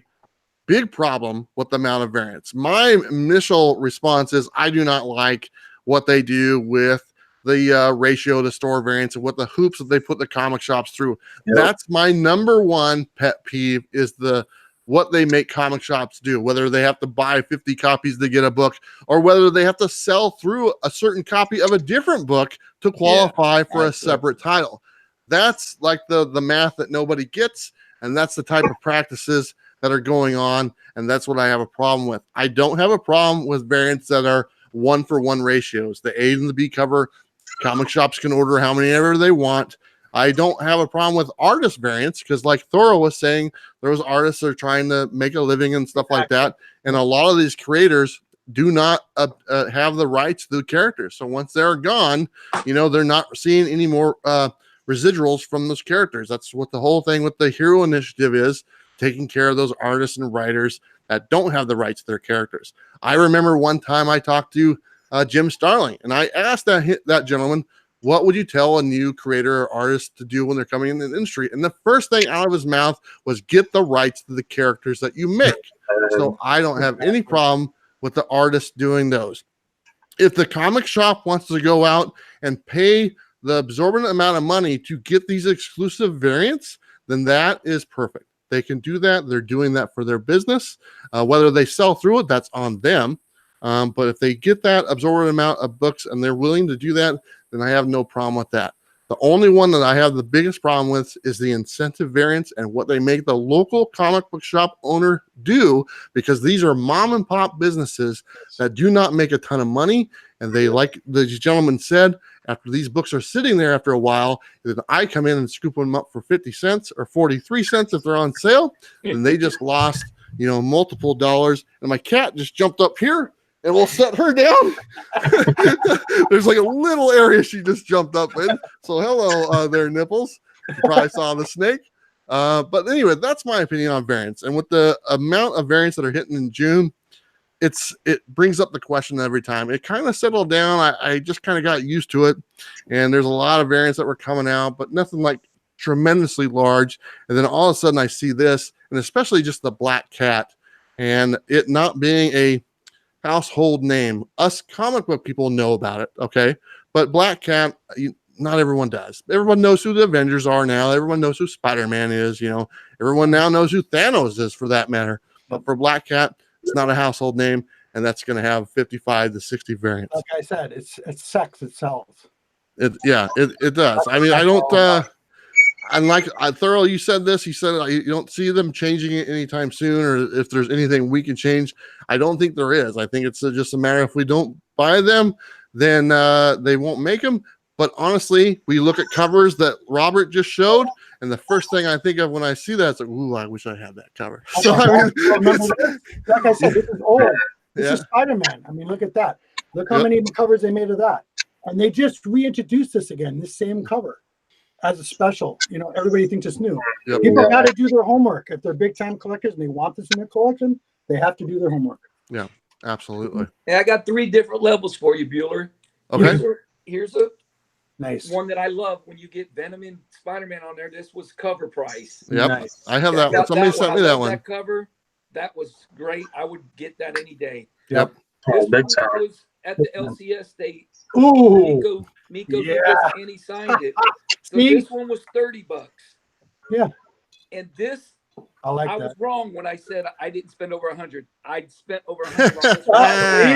big problem with the amount of variants. My initial response is I do not like what they do with the ratio to store variants and what the hoops that they put the comic shops through. Yep. That's my number one pet peeve is what they make comic shops do, whether they have to buy 50 copies to get a book or whether they have to sell through a certain copy of a different book to qualify for a separate title. That's like the math that nobody gets, and that's the type of practices that are going on, and that's what I have a problem with. I don't have a problem with variants that are 1-for-1 ratios. The A and the B cover, comic shops can order how many ever they want. I don't have a problem with artist variants because, like Thorough was saying, those artists are trying to make a living and stuff like that, and a lot of these creators do not have the rights to the characters. So once they're gone, you know, they're not seeing any more residuals from those characters. That's what the whole thing with the Hero Initiative is, taking care of those artists and writers that don't have the rights to their characters. I remember one time I talked to Jim Starling, and I asked that gentleman, what would you tell a new creator or artist to do when they're coming in the industry? And the first thing out of his mouth was get the rights to the characters that you make. So I don't have any problem with the artist doing those. If the comic shop wants to go out and pay the absorbent amount of money to get these exclusive variants, then that is perfect. They can do that. They're doing that for their business. Whether they sell through it, that's on them. But if they get that absorbent amount of books and they're willing to do that, then I have no problem with that. The only one that I have the biggest problem with is the incentive variance and what they make the local comic book shop owner do, because these are mom and pop businesses that do not make a ton of money. And they, like the gentleman said, after these books are sitting there after a while, then I come in and scoop them up for 50 cents or 43 cents if they're on sale, and they just lost, multiple dollars. And my cat just jumped up here, and we'll set her down. There's like a little area she just jumped up in. So hello there, Nipples. You probably saw the snake. But anyway, that's my opinion on variance. And with the amount of variance that are hitting in June, it brings up the question every time. It kind of settled down. I just kind of got used to it. And there's a lot of variants that were coming out, but nothing like tremendously large. And then all of a sudden I see this, and especially just the black cat, and it not being a household name. Us comic book people know about it, okay? But Black Cat, not everyone does. Everyone knows who the Avengers are now. Everyone knows who Spider-Man is, Everyone now knows who Thanos is, for that matter. But for Black Cat, it's not a household name, and that's going to have 55 to 60 variants. Like I said, it's sex itself. It does. I mean, I don't... Unlike Thorough, you said this. You said you don't see them changing it anytime soon, or if there's anything we can change. I don't think there is. I think it's just a matter if we don't buy them, then they won't make them. But honestly, we look at covers that Robert just showed, and the first thing I think of when I see that is like, ooh, I wish I had that cover. So, like I said, this is old. This is Spider-Man. I mean, look at that. Look how many covers they made of that. And they just reintroduced this again, this same cover, as a special. Everybody thinks it's new. Yep. People got to do their homework. If they're big time collectors and they want this in their collection, they have to do their homework. Yeah, absolutely. Hey, I got 3 different levels for you, Bueller. Okay. Here's a nice one that I love. When you get Venom and Spider-Man on there, this was cover price. Yep. Nice. I have that one. Somebody sent me that one. That cover, that was great. I would get that any day. Yep. This one was at the LCS. Ooh. Miko did this, and he signed it. So this one was $30. Yeah. And this, I like that. was wrong when I said I didn't spend over 100. I'd spent over 100 on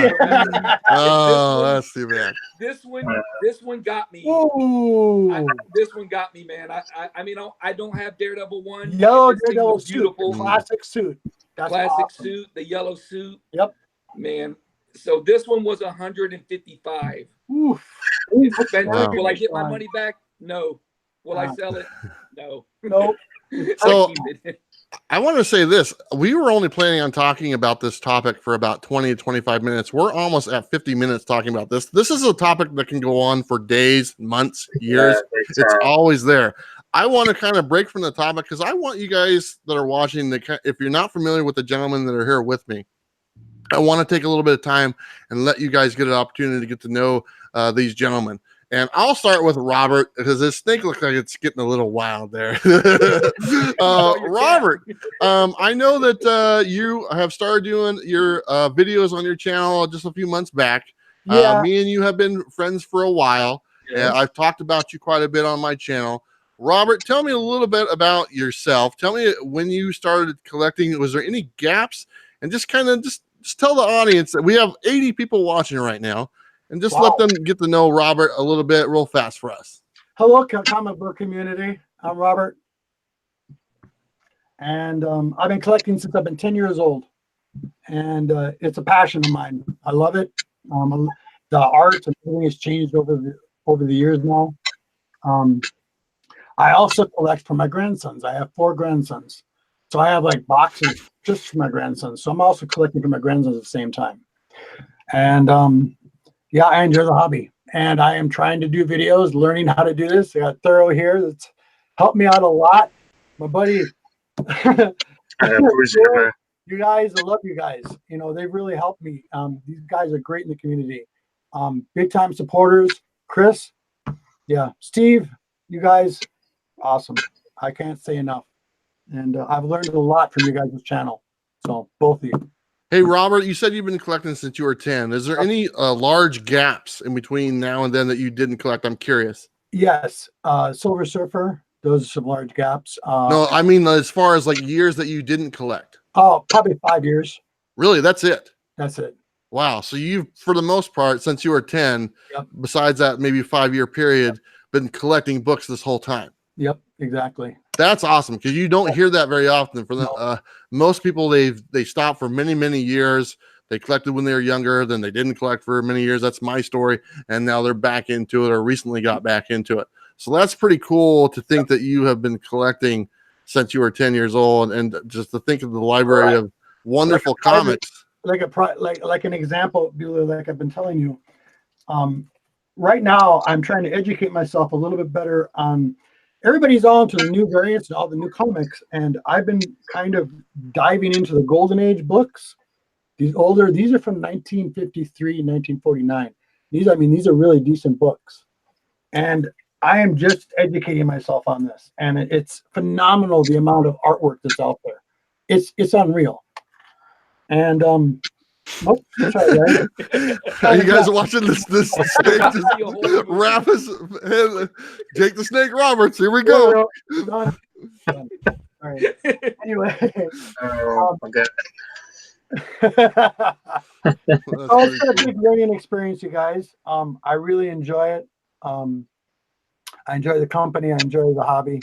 this. Oh, that's too bad. This one got me. Ooh. This one got me, man. I mean, I don't have Daredevil 1. Yellow This thing Daredevil was beautiful. suit. Classic suit. That's Classic awesome. suit, the yellow suit. Yep. Man. So this one was 155. Oof. Wow. Will I get my money back? No. Will I sell it? No. Nope. So I want to say this. We were only planning on talking about this topic for about 20 to 25 minutes. We're almost at 50 minutes talking about this. This is a topic that can go on for days, months, years. It's always there. I want to kind of break from the topic because I want you guys that are watching, if you're not familiar with the gentlemen that are here with me, I want to take a little bit of time and let you guys get an opportunity to get to know these gentlemen. And I'll start with Robert because this snake looks like it's getting a little wild there. Robert, I know that you have started doing your videos on your channel just a few months back. Yeah. Me and you have been friends for a while. Yes. I've talked about you quite a bit on my channel. Robert, tell me a little bit about yourself. Tell me when you started collecting. Was there any gaps? And just kind of just tell the audience that we have 80 people watching right now. And just let them get to know Robert a little bit real fast for us. Hello, comic book community. I'm Robert. And I've been collecting since I've been 10 years old. And it's a passion of mine. I love it. The art and everything has changed over the years now. I also collect for my grandsons. I have 4 grandsons. So I have like boxes just for my grandsons. So I'm also collecting for my grandsons at the same time. And yeah, I enjoy the hobby, and I am trying to do videos, learning how to do this. I got Thorough here that's helped me out a lot. My buddy, I appreciate it. You guys, I love you guys. They've really helped me. These guys are great in the community. Big time supporters. Chris, yeah, Steve, you guys, awesome. I can't say enough. And I've learned a lot from you guys' channel. So both of you. Hey, Robert, you said you've been collecting since you were 10. Is there any large gaps in between now and then that you didn't collect? I'm curious. Yes. Silver Surfer, Those are some large gaps. No, I mean as far as like years that you didn't collect. Oh, probably 5 years. Really, that's it. That's it. Wow. So you've, for the most part, since you were 10, Yep. besides that maybe 5-year period, been collecting books this whole time. Yep, exactly. That's awesome because you don't hear that very often. For the most people, they stop for many years. They collected when they were younger, then they didn't collect for many years. That's my story, and now they're back into it or recently got back into it. So that's pretty cool to think that you have been collecting since you were 10 years old, and just to think of the library of wonderful comics. Like an example, Bueller, like I've been telling you. Right now, I'm trying to educate myself a little bit better on. Everybody's all into the new variants and all the new comics, and I've been kind of diving into the Golden Age books. These are from 1953, 1949. These are really decent books. And I am just educating myself on this. And it's phenomenal the amount of artwork that's out there. It's unreal. And sorry, right? You guys are watching this snake just wrap his head. Jake the Snake Roberts. Here we go. Done. All right. Anyway. Okay. It's been a big learning experience, you guys. I really enjoy it. I enjoy the company. I enjoy the hobby,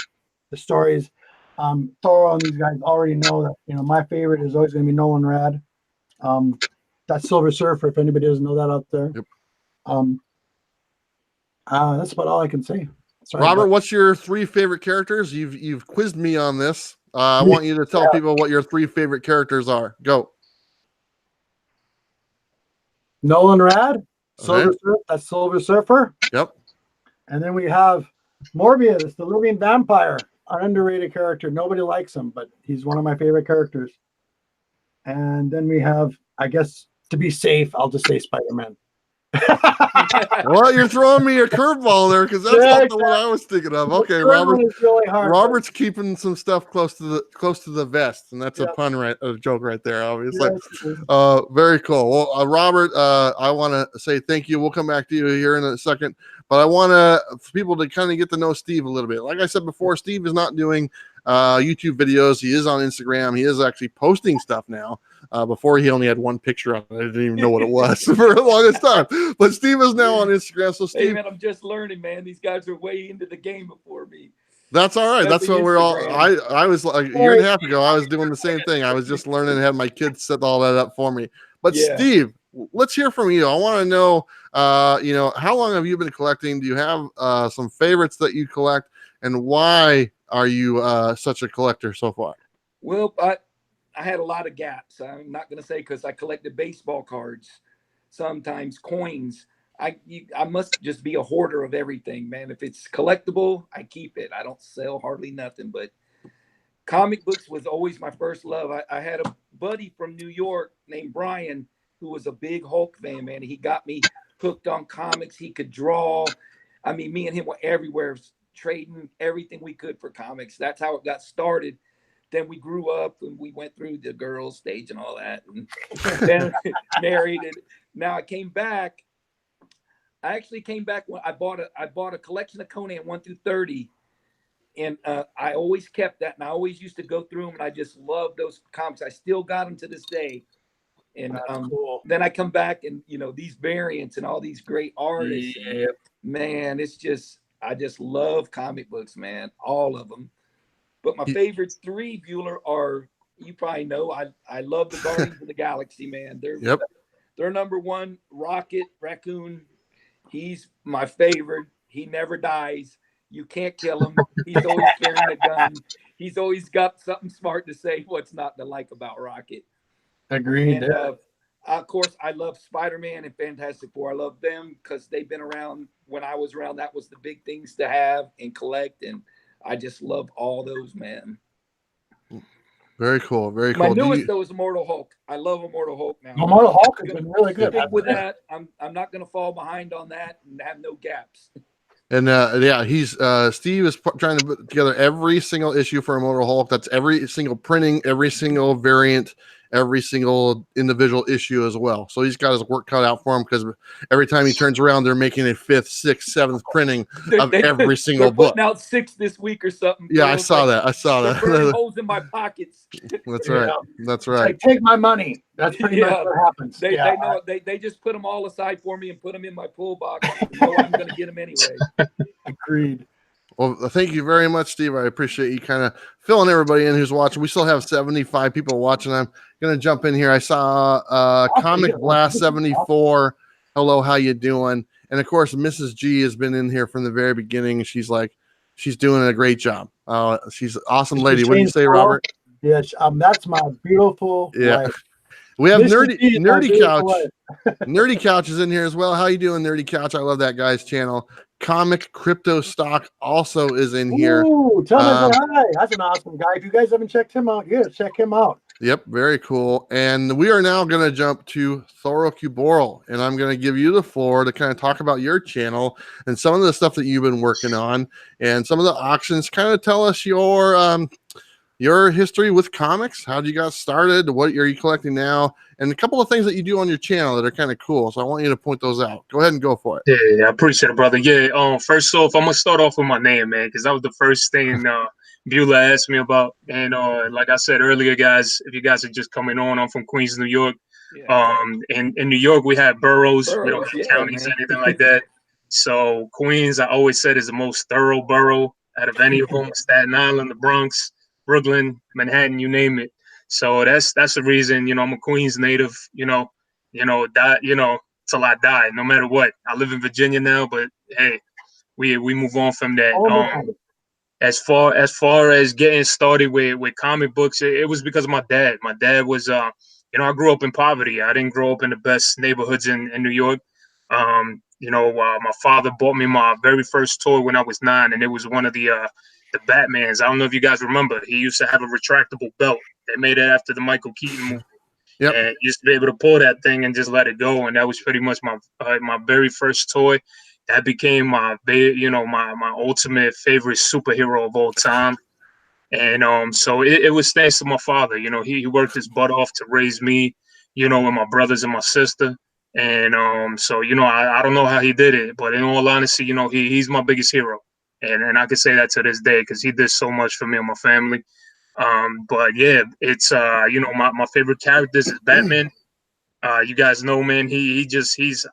the stories. Thoro and these guys already know that my favorite is always going to be Nolan Rad. That's Silver Surfer. If anybody doesn't know that out there. Yep. That's about all I can say. Sorry, Robert, what's your 3 favorite characters? You've quizzed me on this. I want you to tell people what your 3 favorite characters are. Go. Nolan Rad, Silver Surfer, that's Silver Surfer. Yep. And then we have Morbius, the living vampire, an underrated character. Nobody likes him, but he's one of my favorite characters. And then we have, I guess, to be safe, I'll just say Spider-Man. Well, you're throwing me a curveball there because that's not the one I was thinking of. Okay, Robert. Really hard, Robert's keeping some stuff close to the vest, and that's a joke right there, obviously. Very cool. Well, Robert, I want to say thank you. We'll come back to you here in a second, but I want for people to kind of get to know Steve a little bit. Like I said before, Steve is not doing YouTube videos. He is on Instagram. He is actually posting stuff now. Before he only had one picture on it. I didn't even know what it was for the longest time. But Steve is now on Instagram. So Steve, hey man, I'm just learning, man. These guys are way into the game before me. That's all right. That's what we're all. I was like a year and a half ago. I was doing the same thing. I was just learning and had my kids set all that up for me. But Steve, let's hear from you. I want to know, how long have you been collecting? Do you have some favorites that you collect, and why are you such a collector so far? Well, I had a lot of gaps. I'm not going to say because I collected baseball cards, sometimes coins. I must just be a hoarder of everything, man. If it's collectible, I keep it. I don't sell hardly nothing. But comic books was always my first love. I had a buddy from New York named Brian who was a big Hulk fan, man. He got me hooked on comics. He could draw. I mean, me and him were everywhere, trading everything we could for comics. That's how it got started. Then we grew up and we went through the girls stage and all that, and then married. And now I came back. I actually came back when I bought a collection of Conan 1 through 30, and I always kept that, and I always used to go through them, and I just love those comics. I still got them to this day. And cool. Then I come back and these variants and all these great artists. Yeah. Man, I just love comic books, man, all of them. But my favorite 3, Bueller, are, you probably know, I love the Guardians of the Galaxy, man. They're number 1. Rocket Raccoon, he's my favorite. He never dies. You can't kill him. He's always carrying a gun. He's always got something smart to say. What's not to like about Rocket? Agreed. And, of course, I love Spider-Man and Fantastic Four. I love them because they've been around when I was around. That was the big things to have and collect, and I just love all those, man. Very cool. Very cool. My newest though is Immortal Hulk. I love Immortal Hulk now. Immortal Hulk has been really good. Stick with that. I'm not going to fall behind on that and have no gaps. And he's Steve is trying to put together every single issue for Immortal Hulk. That's every single printing, every single variant, every single individual issue as well. So he's got his work cut out for him, because every time he turns around, they're making a 5th, 6th, 7th printing of every single they're book. putting out 6 this week or something. Yeah, I saw that. I saw They're that. burning holes in my pockets. That's right. That's It's right. like, take my money. That's pretty much what happens. They know they just put them all aside for me and put them in my pool box. I know I'm going to get them anyway. Agreed. Well, thank you very much, Steve. I appreciate you kind of filling everybody in who's watching. We still have 75 people watching. I'm going to jump in here. I saw Comic Blast 74. Hello, how you doing? And of course, Mrs. G has been in here from the very beginning. She's doing a great job. She's an awesome lady. What do you say, Robert? Yes, that's my beautiful wife. We have Nerdy Couch. Nerdy Couch is in here as well. How you doing, Nerdy Couch? I love that guy's channel. Comic Crypto Stock also is in here. Ooh, tell him hi. That's an awesome guy. If you guys haven't checked him out, yeah, check him out. Yep, very cool. And we are now going to jump to ThoroQboro, and I'm going to give you the floor to kind of talk about your channel and some of the stuff that you've been working on and some of the auctions. Kind of tell us your history with comics. How did you got started? What are you collecting now? And a couple of things that you do on your channel that are kind of cool. So I want you to point those out. Go ahead and go for it. Yeah, I appreciate it, brother. Yeah, first off, I'm gonna start off with my name, man, because that was the first thing Beulah asked me about. And like I said earlier, guys, if you guys are just coming on, I'm from Queens, New York. Yeah. In New York, we have boroughs. We don't have counties, anything like that. So Queens, I always said, is the most thorough borough out of any of them. Staten Island, the Bronx, Brooklyn, Manhattan, you name it. So that's the reason, I'm a Queens native, die, till I die, no matter what. I live in Virginia now, but hey, we move on from that. As far as getting started with comic books, it was because of my dad. My dad was I grew up in poverty. I didn't grow up in the best neighborhoods in New York. My father bought me my very first toy when I was 9, and it was one of the Batmans. I don't know if you guys remember. He used to have a retractable belt. They made it after the Michael Keaton movie. Yep. And you used to be able to pull that thing and just let it go. And that was pretty much my very first toy. That became my ultimate favorite superhero of all time. And so it was thanks to my father. He worked his butt off to raise me, and my brothers and my sister. And so I don't know how he did it, but in all honesty, he's my biggest hero. And I can say that to this day because he did so much for me and my family. But yeah, it's my favorite characters is Batman. You guys know, man,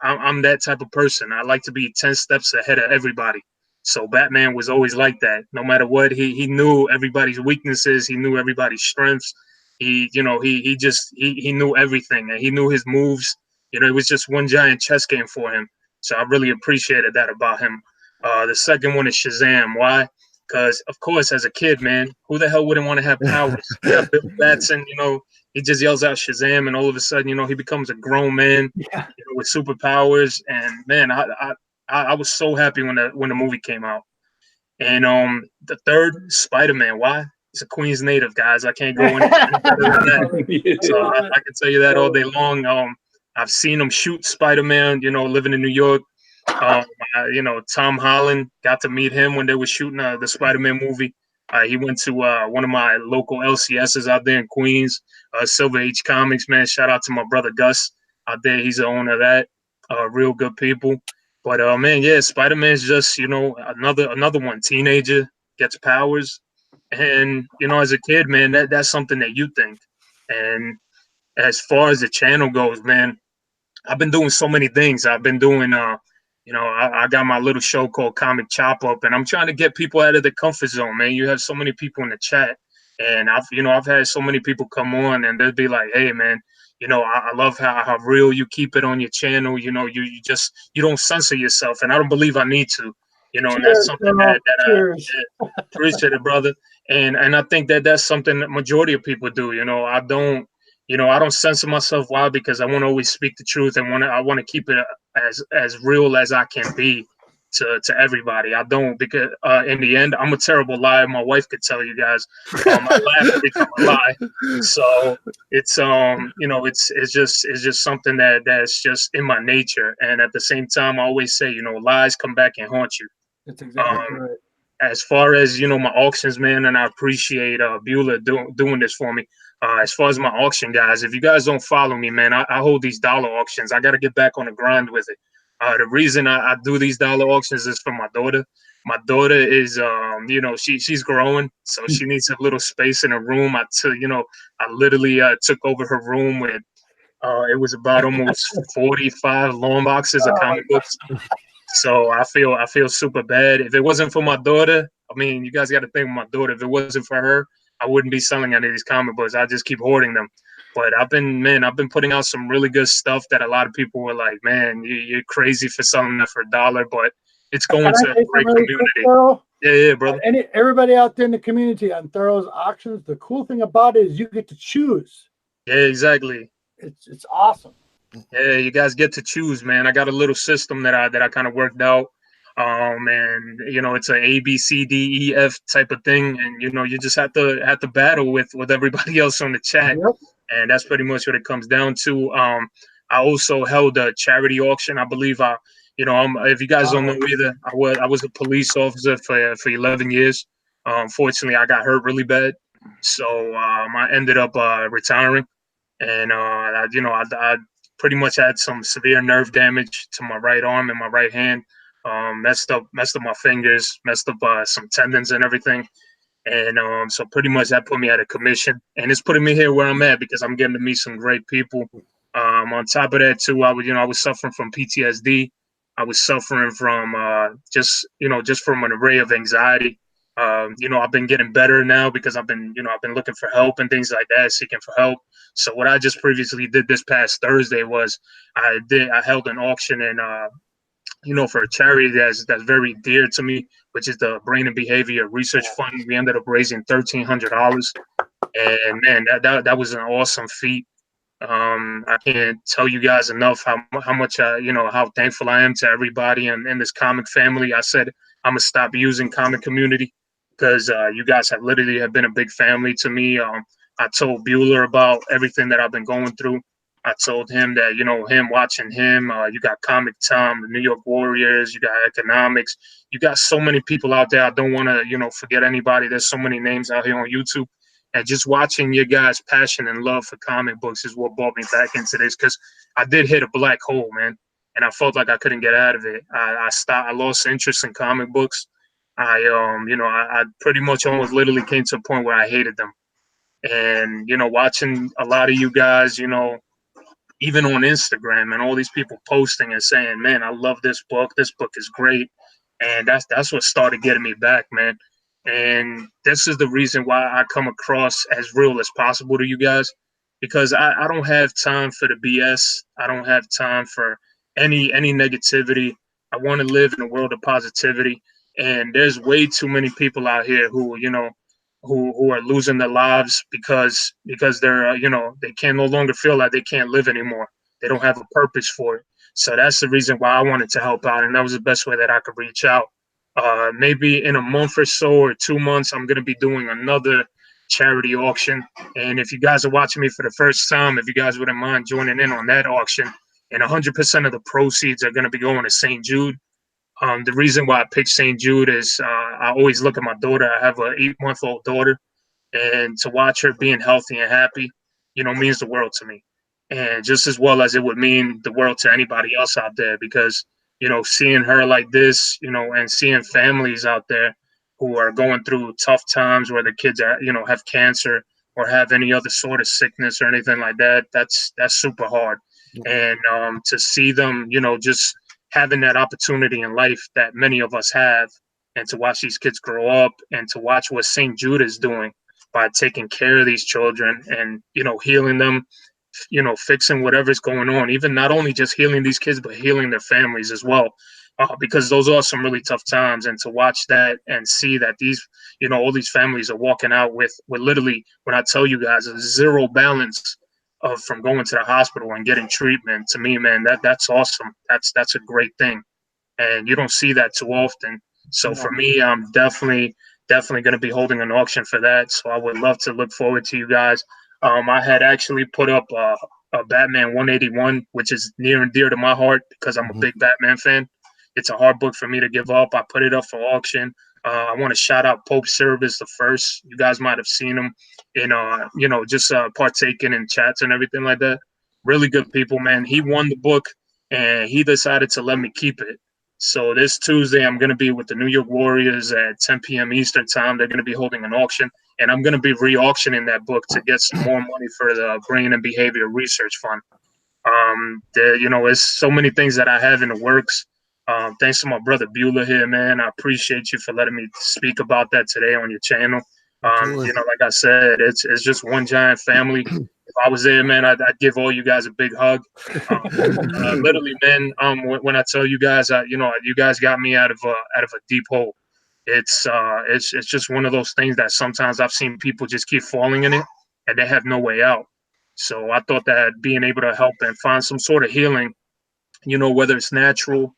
I'm that type of person. I like to be 10 steps ahead of everybody. So Batman was always like that. No matter what, he knew everybody's weaknesses. He knew everybody's strengths. He knew everything, and he knew his moves. It was just one giant chess game for him. So I really appreciated that about him. The second one is Shazam. Why? Because, of course, as a kid, man, who the hell wouldn't want to have powers? Bill Batson, he just yells out Shazam, and all of a sudden, he becomes a grown man with superpowers. And man, I was so happy when the movie came out. And the third, Spider-Man. Why? He's a Queens native, guys. I can't go any better than that. So I can tell you that all day long. I've seen him shoot Spider-Man. Living in New York. Tom Holland, got to meet him when they were shooting the Spider-Man movie. He went to one of my local LCSs out there in Queens, Silver H Comics, man. Shout out to my brother Gus out there. He's the owner of that. Real good people. But man, yeah, Spider-Man's just, another one. Teenager, gets powers. And, as a kid, man, that's something that you think. And as far as the channel goes, man, I've been doing so many things. I've been doing I got my little show called Comic Chop Up, and I'm trying to get people out of the comfort zone, man. You have so many people in the chat, and I've had so many people come on, and they'll be like, "Hey, man, I love how real you keep it on your channel. You don't censor yourself, and I don't believe I need to. And that's something that I appreciate it, brother. And I think that's something that majority of people do. I don't censor myself. Why? Because I want to always speak the truth, and I want to keep it as real as I can be to everybody. I don't, because in the end, I'm a terrible liar. My wife could tell you guys. I laugh every time I lie. So it's it's just something that's just in my nature. And at the same time, I always say, lies come back and haunt you. That's exactly right. as far as, you know, my auctions, man, and I appreciate Beulah doing this for me. As far as my auction guys, if you guys don't follow me, man, I hold these dollar auctions. I got to get back on the grind with it. The reason I do these dollar auctions is for my daughter. My daughter is, you know, she's growing, so she needs a little space in her room. You know, I literally took over her room with, it was about almost 45 long boxes of Oh my comic books. So I feel super bad. If it wasn't for my daughter, I mean, you guys got to think of my daughter. If it wasn't for her, I wouldn't be selling any of these comic books. I just keep hoarding them. But I've been putting out some really good stuff that a lot of people were like, man, you're crazy for selling that for $1, but it's Can going I to a say great something really quick, community. Thorough? Yeah, brother. Everybody out there in the community on Thorough's auctions, the cool thing about it is you get to choose. Yeah, exactly. It's awesome. Yeah, you guys get to choose, man. I got a little system that I kind of worked out. And you know, it's a A, B, C, D, E, F type of thing, and you know, you just have to battle with everybody else on the chat, Yep. and that's pretty much what it comes down to. I also held a charity auction. I believe you know, if you guys don't know either, I was a police officer for 11 years. Unfortunately, I got hurt really bad, so I ended up retiring, and I pretty much had some severe nerve damage to my right arm and my right hand. Messed up my fingers, messed up some tendons and everything. And so pretty much that put me out of commission, and it's putting me here where I'm at because I'm getting to meet some great people. On top of that too, I was suffering from PTSD. I was suffering from just from an array of anxiety. You know, I've been getting better now because I've been looking for help and things like that, seeking for help. So what I just previously did this past Thursday was I held an auction and you know, for a charity that's very dear to me, which is the Brain and Behavior Research Fund. We ended up raising $1,300, and man, that was an awesome feat. I can't tell you guys enough how much you know, how thankful I am to everybody in this comic family. I said I'm gonna stop using comic community because you guys have literally have been a big family to me. I told Bueller about everything that I've been going through. I told him that, you know, him watching him, you got Comic Tom, the New York Warriors, you got Economics, you got so many people out there. I don't want to, you know, forget anybody. There's so many names out here on YouTube. And just watching your guys' passion and love for comic books is what brought me back into this, because I did hit a black hole, man, and I felt like I couldn't get out of it. I stopped. I lost interest in comic books. I pretty much almost literally came to a point where I hated them. And you know, watching a lot of you guys, you know, even on Instagram and all these people posting and saying, "Man, I love this book. This book is great," and that's what started getting me back, man. And this is the reason why I come across as real as possible to you guys, because I don't have time for the BS. I don't have time for any negativity. I want to live in a world of positivity, and there's way too many people out here who, you know, who are losing their lives because they're you know, they can no longer feel like they can't live anymore. They don't have a purpose for it. So that's the reason why I wanted to help out, and that was the best way that I could reach out. Maybe in a month or so or 2 months, I'm going to be doing another charity auction. And if you guys are watching me for the first time, if you guys wouldn't mind joining in on that auction, and 100% of the proceeds are going to be going to St. Jude. The reason why I picked St. Jude is I always look at my daughter. I have an 8-month-old daughter, and to watch her being healthy and happy, you know, means the world to me. And just as well as it would mean the world to anybody else out there, because, you know, seeing her like this, you know, and seeing families out there who are going through tough times where the kids are, you know, have cancer or have any other sort of sickness or anything like that, that's super hard. And to see them, you know, just having that opportunity in life that many of us have, and to watch these kids grow up and to watch what St. Jude is doing by taking care of these children and, you know, healing them, you know, fixing whatever's going on, even not only just healing these kids, but healing their families as well. Because those are some really tough times. And to watch that and see that these, you know, all these families are walking out with literally, when I tell you guys, a zero balance of from going to the hospital and getting treatment, to me, man, that's awesome. That's a great thing. And you don't see that too often. So for me, I'm definitely going to be holding an auction for that. So I would love to look forward to you guys. I had actually put up a Batman 181, which is near and dear to my heart because I'm a big Batman fan. It's a hard book for me to give up. I put it up for auction. I want to shout out Pope Service the First. You guys might have seen him in, just partaking in chats and everything like that. Really good people, man. He won the book, and he decided to let me keep it. So this Tuesday, I'm going to be with the New York Warriors at 10 p.m. Eastern time. They're going to be holding an auction, and I'm going to be re-auctioning that book to get some more money for the Brain and Behavior Research Fund. There's so many things that I have in the works. Thanks to my brother Beulah here, man. I appreciate you for letting me speak about that today on your channel. Like I said, it's just one giant family. If I was there, man, I'd give all you guys a big hug. Literally, man. When I tell you guys, you guys got me out of a deep hole. It's just one of those things that sometimes I've seen people just keep falling in it, and they have no way out. So I thought that being able to help and find some sort of healing, whether it's natural,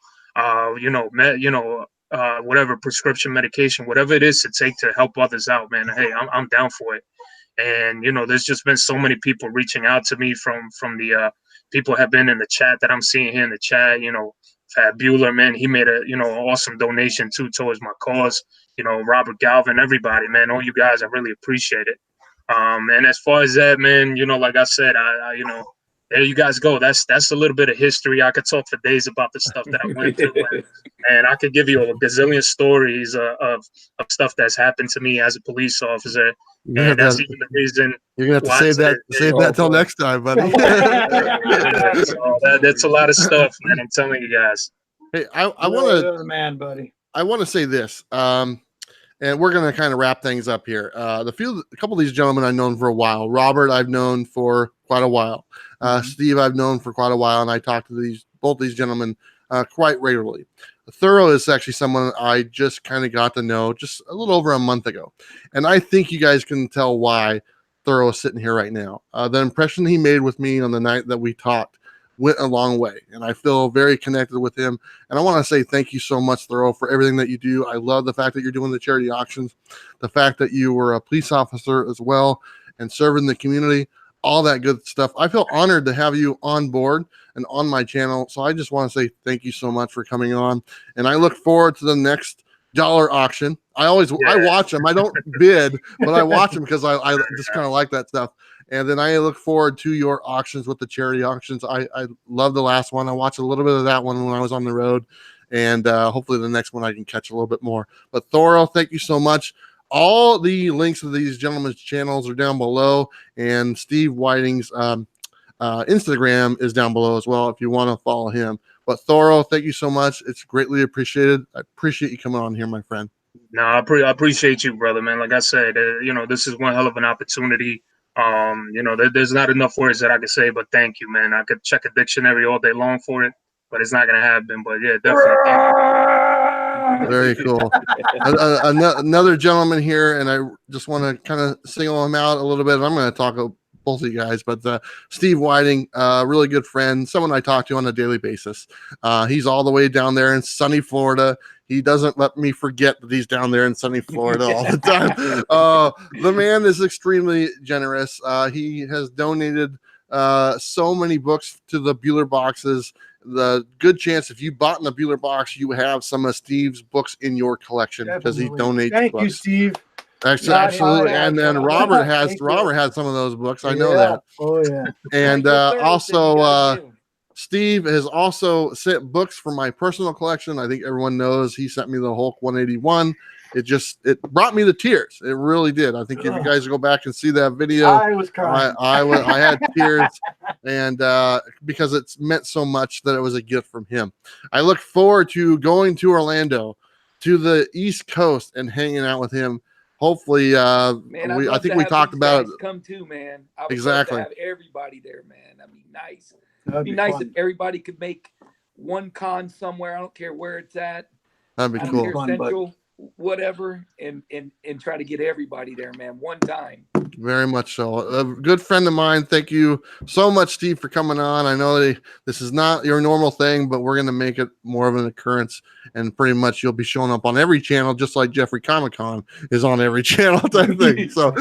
whatever prescription medication, whatever it is to take to help others out, man. Hey, I'm down for it. And there's just been so many people reaching out to me from the people have been in the chat that I'm seeing here in the chat. Fat Bueller, man, he made a an awesome donation too towards my cause. Robert Galvin, everybody, man, all you guys, I really appreciate it. And as far as that, man, like I said, I there you guys go. That's a little bit of history. I could talk for days about the stuff that I went through, and I could give you a gazillion stories of stuff that's happened to me as a police officer. And that's even the reason you're gonna have to save that till next time, buddy. So that's a lot of stuff, man. I'm telling you guys. Hey, I want to, man, buddy. I want to say this. And we're going to kind of wrap things up here. A couple of these gentlemen I've known for a while. Robert, I've known for quite a while. Steve, I've known for quite a while, and I talk to both these gentlemen quite regularly. Thoro is actually someone I just kind of got to know just a little over a month ago, and I think you guys can tell why Thoro is sitting here right now. The impression he made with me on the night that we talked went a long way, and I feel very connected with him. And I want to say thank you so much, Thoro, for everything that you do. I love the fact that you're doing the charity auctions, the fact that you were a police officer as well and serving the community, all that good stuff. I feel honored to have you on board and on my channel. So I just want to say thank you so much for coming on, and I look forward to the next dollar auction. I watch them. I don't bid, but I watch them because I just kind of like that stuff. And then I look forward to your auctions with the charity auctions. I love the last one. I watched a little bit of that one when I was on the road, and hopefully the next one I can catch a little bit more. But Thoro, thank you so much. All the links to these gentlemen's channels are down below, and Steve Whiting's Instagram is down below as well if you want to follow him. But Thoro, thank you so much. It's greatly appreciated. I appreciate you coming on here, my friend. No, I appreciate you, brother, man. Like I said, this is one hell of an opportunity. There's not enough words that I could say, but thank you, man. I could check a dictionary all day long for it, but it's not going to happen. But yeah, definitely. Very cool. Another gentleman here, and I just want to kind of single him out a little bit. I'm going to talk both of you guys, but Steve Whiting, really good friend, someone I talk to on a daily basis. He's all the way down there in sunny Florida. He doesn't let me forget that he's down there in sunny Florida all the time. The man is extremely generous. He has donated so many books to the Bueller boxes. The good chance if you bought in the Bueller box, you have some of Steve's books in your collection because he donates Thank books. You, Steve. Absolutely. And then Robert has some of those books. I know that. Oh yeah. And also Steve has also sent books for my personal collection. I think everyone knows he sent me the Hulk 181. It brought me to tears. It really did. I think if you guys go back and see that video, I was crying. I had tears, and because it's meant so much that it was a gift from him. I look forward to going to Orlando, to the East Coast, and hanging out with him. Hopefully, man, I think we talked about it. Come too, man. I would exactly. love to have everybody there, man. That'd be nice. It'd be nice if everybody could make one con somewhere. I don't care where it's at. That'd be cool. Central, whatever, and try to get everybody there, man. One time. Very much so. A good friend of mine. Thank you so much, Steve, for coming on. I know this is not your normal thing, but we're going to make it more of an occurrence, and pretty much you'll be showing up on every channel, just like Jeffrey Comic-Con is on every channel type thing. So,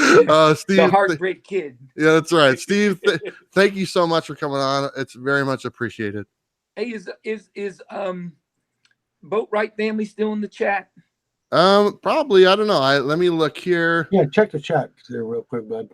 Steve, the Heartbreak Kid. Yeah, that's right. Steve, thank you so much for coming on. It's very much appreciated. Hey, is Boat Right family still in the chat? Probably. I don't know. Let me look here. Yeah, check the chat there real quick, bud.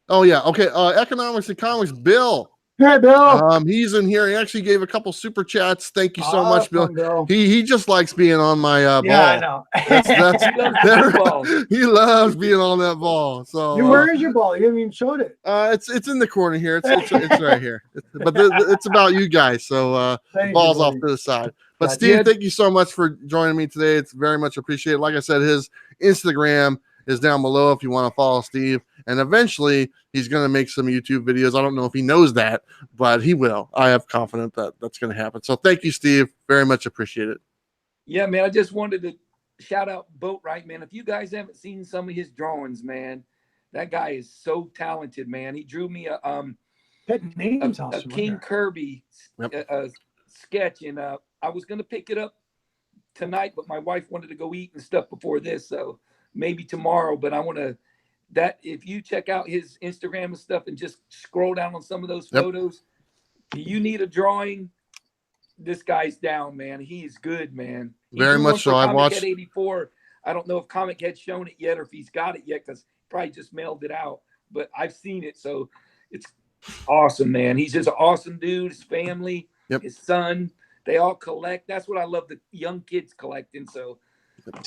Oh yeah. Okay. Economics and Comics, Bill. Hey, Bill. He's in here. He actually gave a couple super chats. Thank you so much, Bill. Bill. He just likes being on my Yeah, ball. I know. That's He loves the ball. he loves being on that ball. So Where is your ball? You haven't even showed it. it's in the corner here. It's right here. It's about you guys. So the ball's off to the side. But Steve, thank you so much for joining me today. It's very much appreciated. Like I said, his Instagram is down below if you want to follow Steve. And eventually he's going to make some YouTube videos. I don't know if he knows that, but he will. I have confidence that that's going to happen. So thank you, Steve. Very much appreciate it. Yeah, man. I just wanted to shout out Boatwright, man. If you guys haven't seen some of his drawings, man, that guy is so talented, man. He drew me a King Kirby sketch, and I was going to pick it up tonight, but my wife wanted to go eat and stuff before this, so maybe tomorrow. But I want to if you check out his Instagram and stuff and just scroll down on some of those photos, you need a drawing, this guy's down, man. He's good, man. Very much so. I've watched 84. I don't know if Comic Head's shown it yet or if he's got it yet, because probably just mailed it out, but I've seen it, so it's awesome, man. He's just an awesome dude. His family, his son, they all collect. That's what I love, the young kids collecting. So,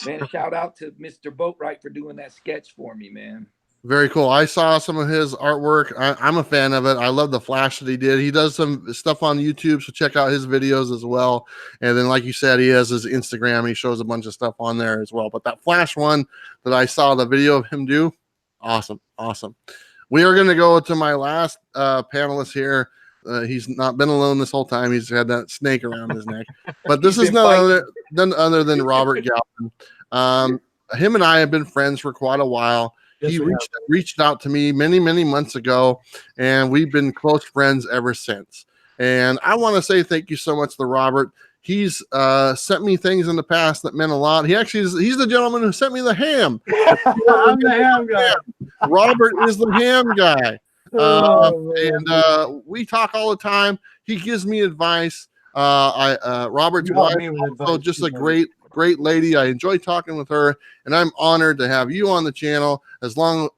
man, shout out to Mr. Boatwright for doing that sketch for me, man. Very cool. I saw some of his artwork. I'm a fan of it. I love the flash that he did. He does some stuff on YouTube, so check out his videos as well. And then, like you said, he has his Instagram. He shows a bunch of stuff on there as well. But that flash one that I saw the video of him do, awesome. We are going to go to my last panelist here. He's not been alone this whole time. He's had that snake around his neck. But this is none other than Robert Galvin. Him and I have been friends for quite a while. He reached out to me many months ago, and we've been close friends ever since. And I want to say thank you so much to Robert. He's sent me things in the past that meant a lot. He's the gentleman who sent me the ham. I'm the ham guy. Robert is the ham guy. And we talk all the time. He gives me advice. Robert's wife, also just a great lady. I enjoy talking with her, and I'm honored to have you on the channel, as long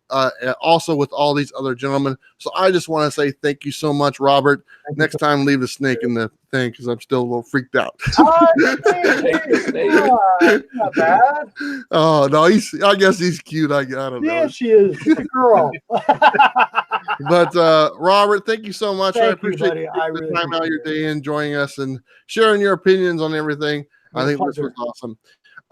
also with all these other gentlemen. So I just want to say thank you so much, Robert. Next time, leave the snake in the thing, because I'm still a little freaked out. Not bad. Oh no, I guess he's cute. I don't know. Yeah, she is. She's a girl. But Robert, thank you so much. I appreciate you, the time out of your day and joining us and sharing your opinions on everything. I think this was awesome.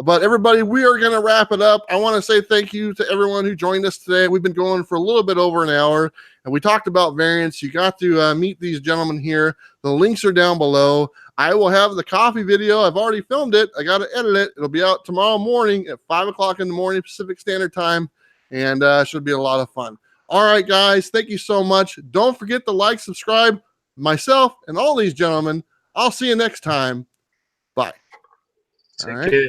But everybody, we are going to wrap it up. I want to say thank you to everyone who joined us today. We've been going for a little bit over an hour, and we talked about variants. You got to meet these gentlemen here. The links are down below. I will have the coffee video. I've already filmed it. I got to edit it. It'll be out tomorrow morning at 5 o'clock in the morning Pacific Standard Time, and should be a lot of fun. All right, guys, thank you so much. Don't forget to like, subscribe, myself, and all these gentlemen. I'll see you next time. Bye. Take care.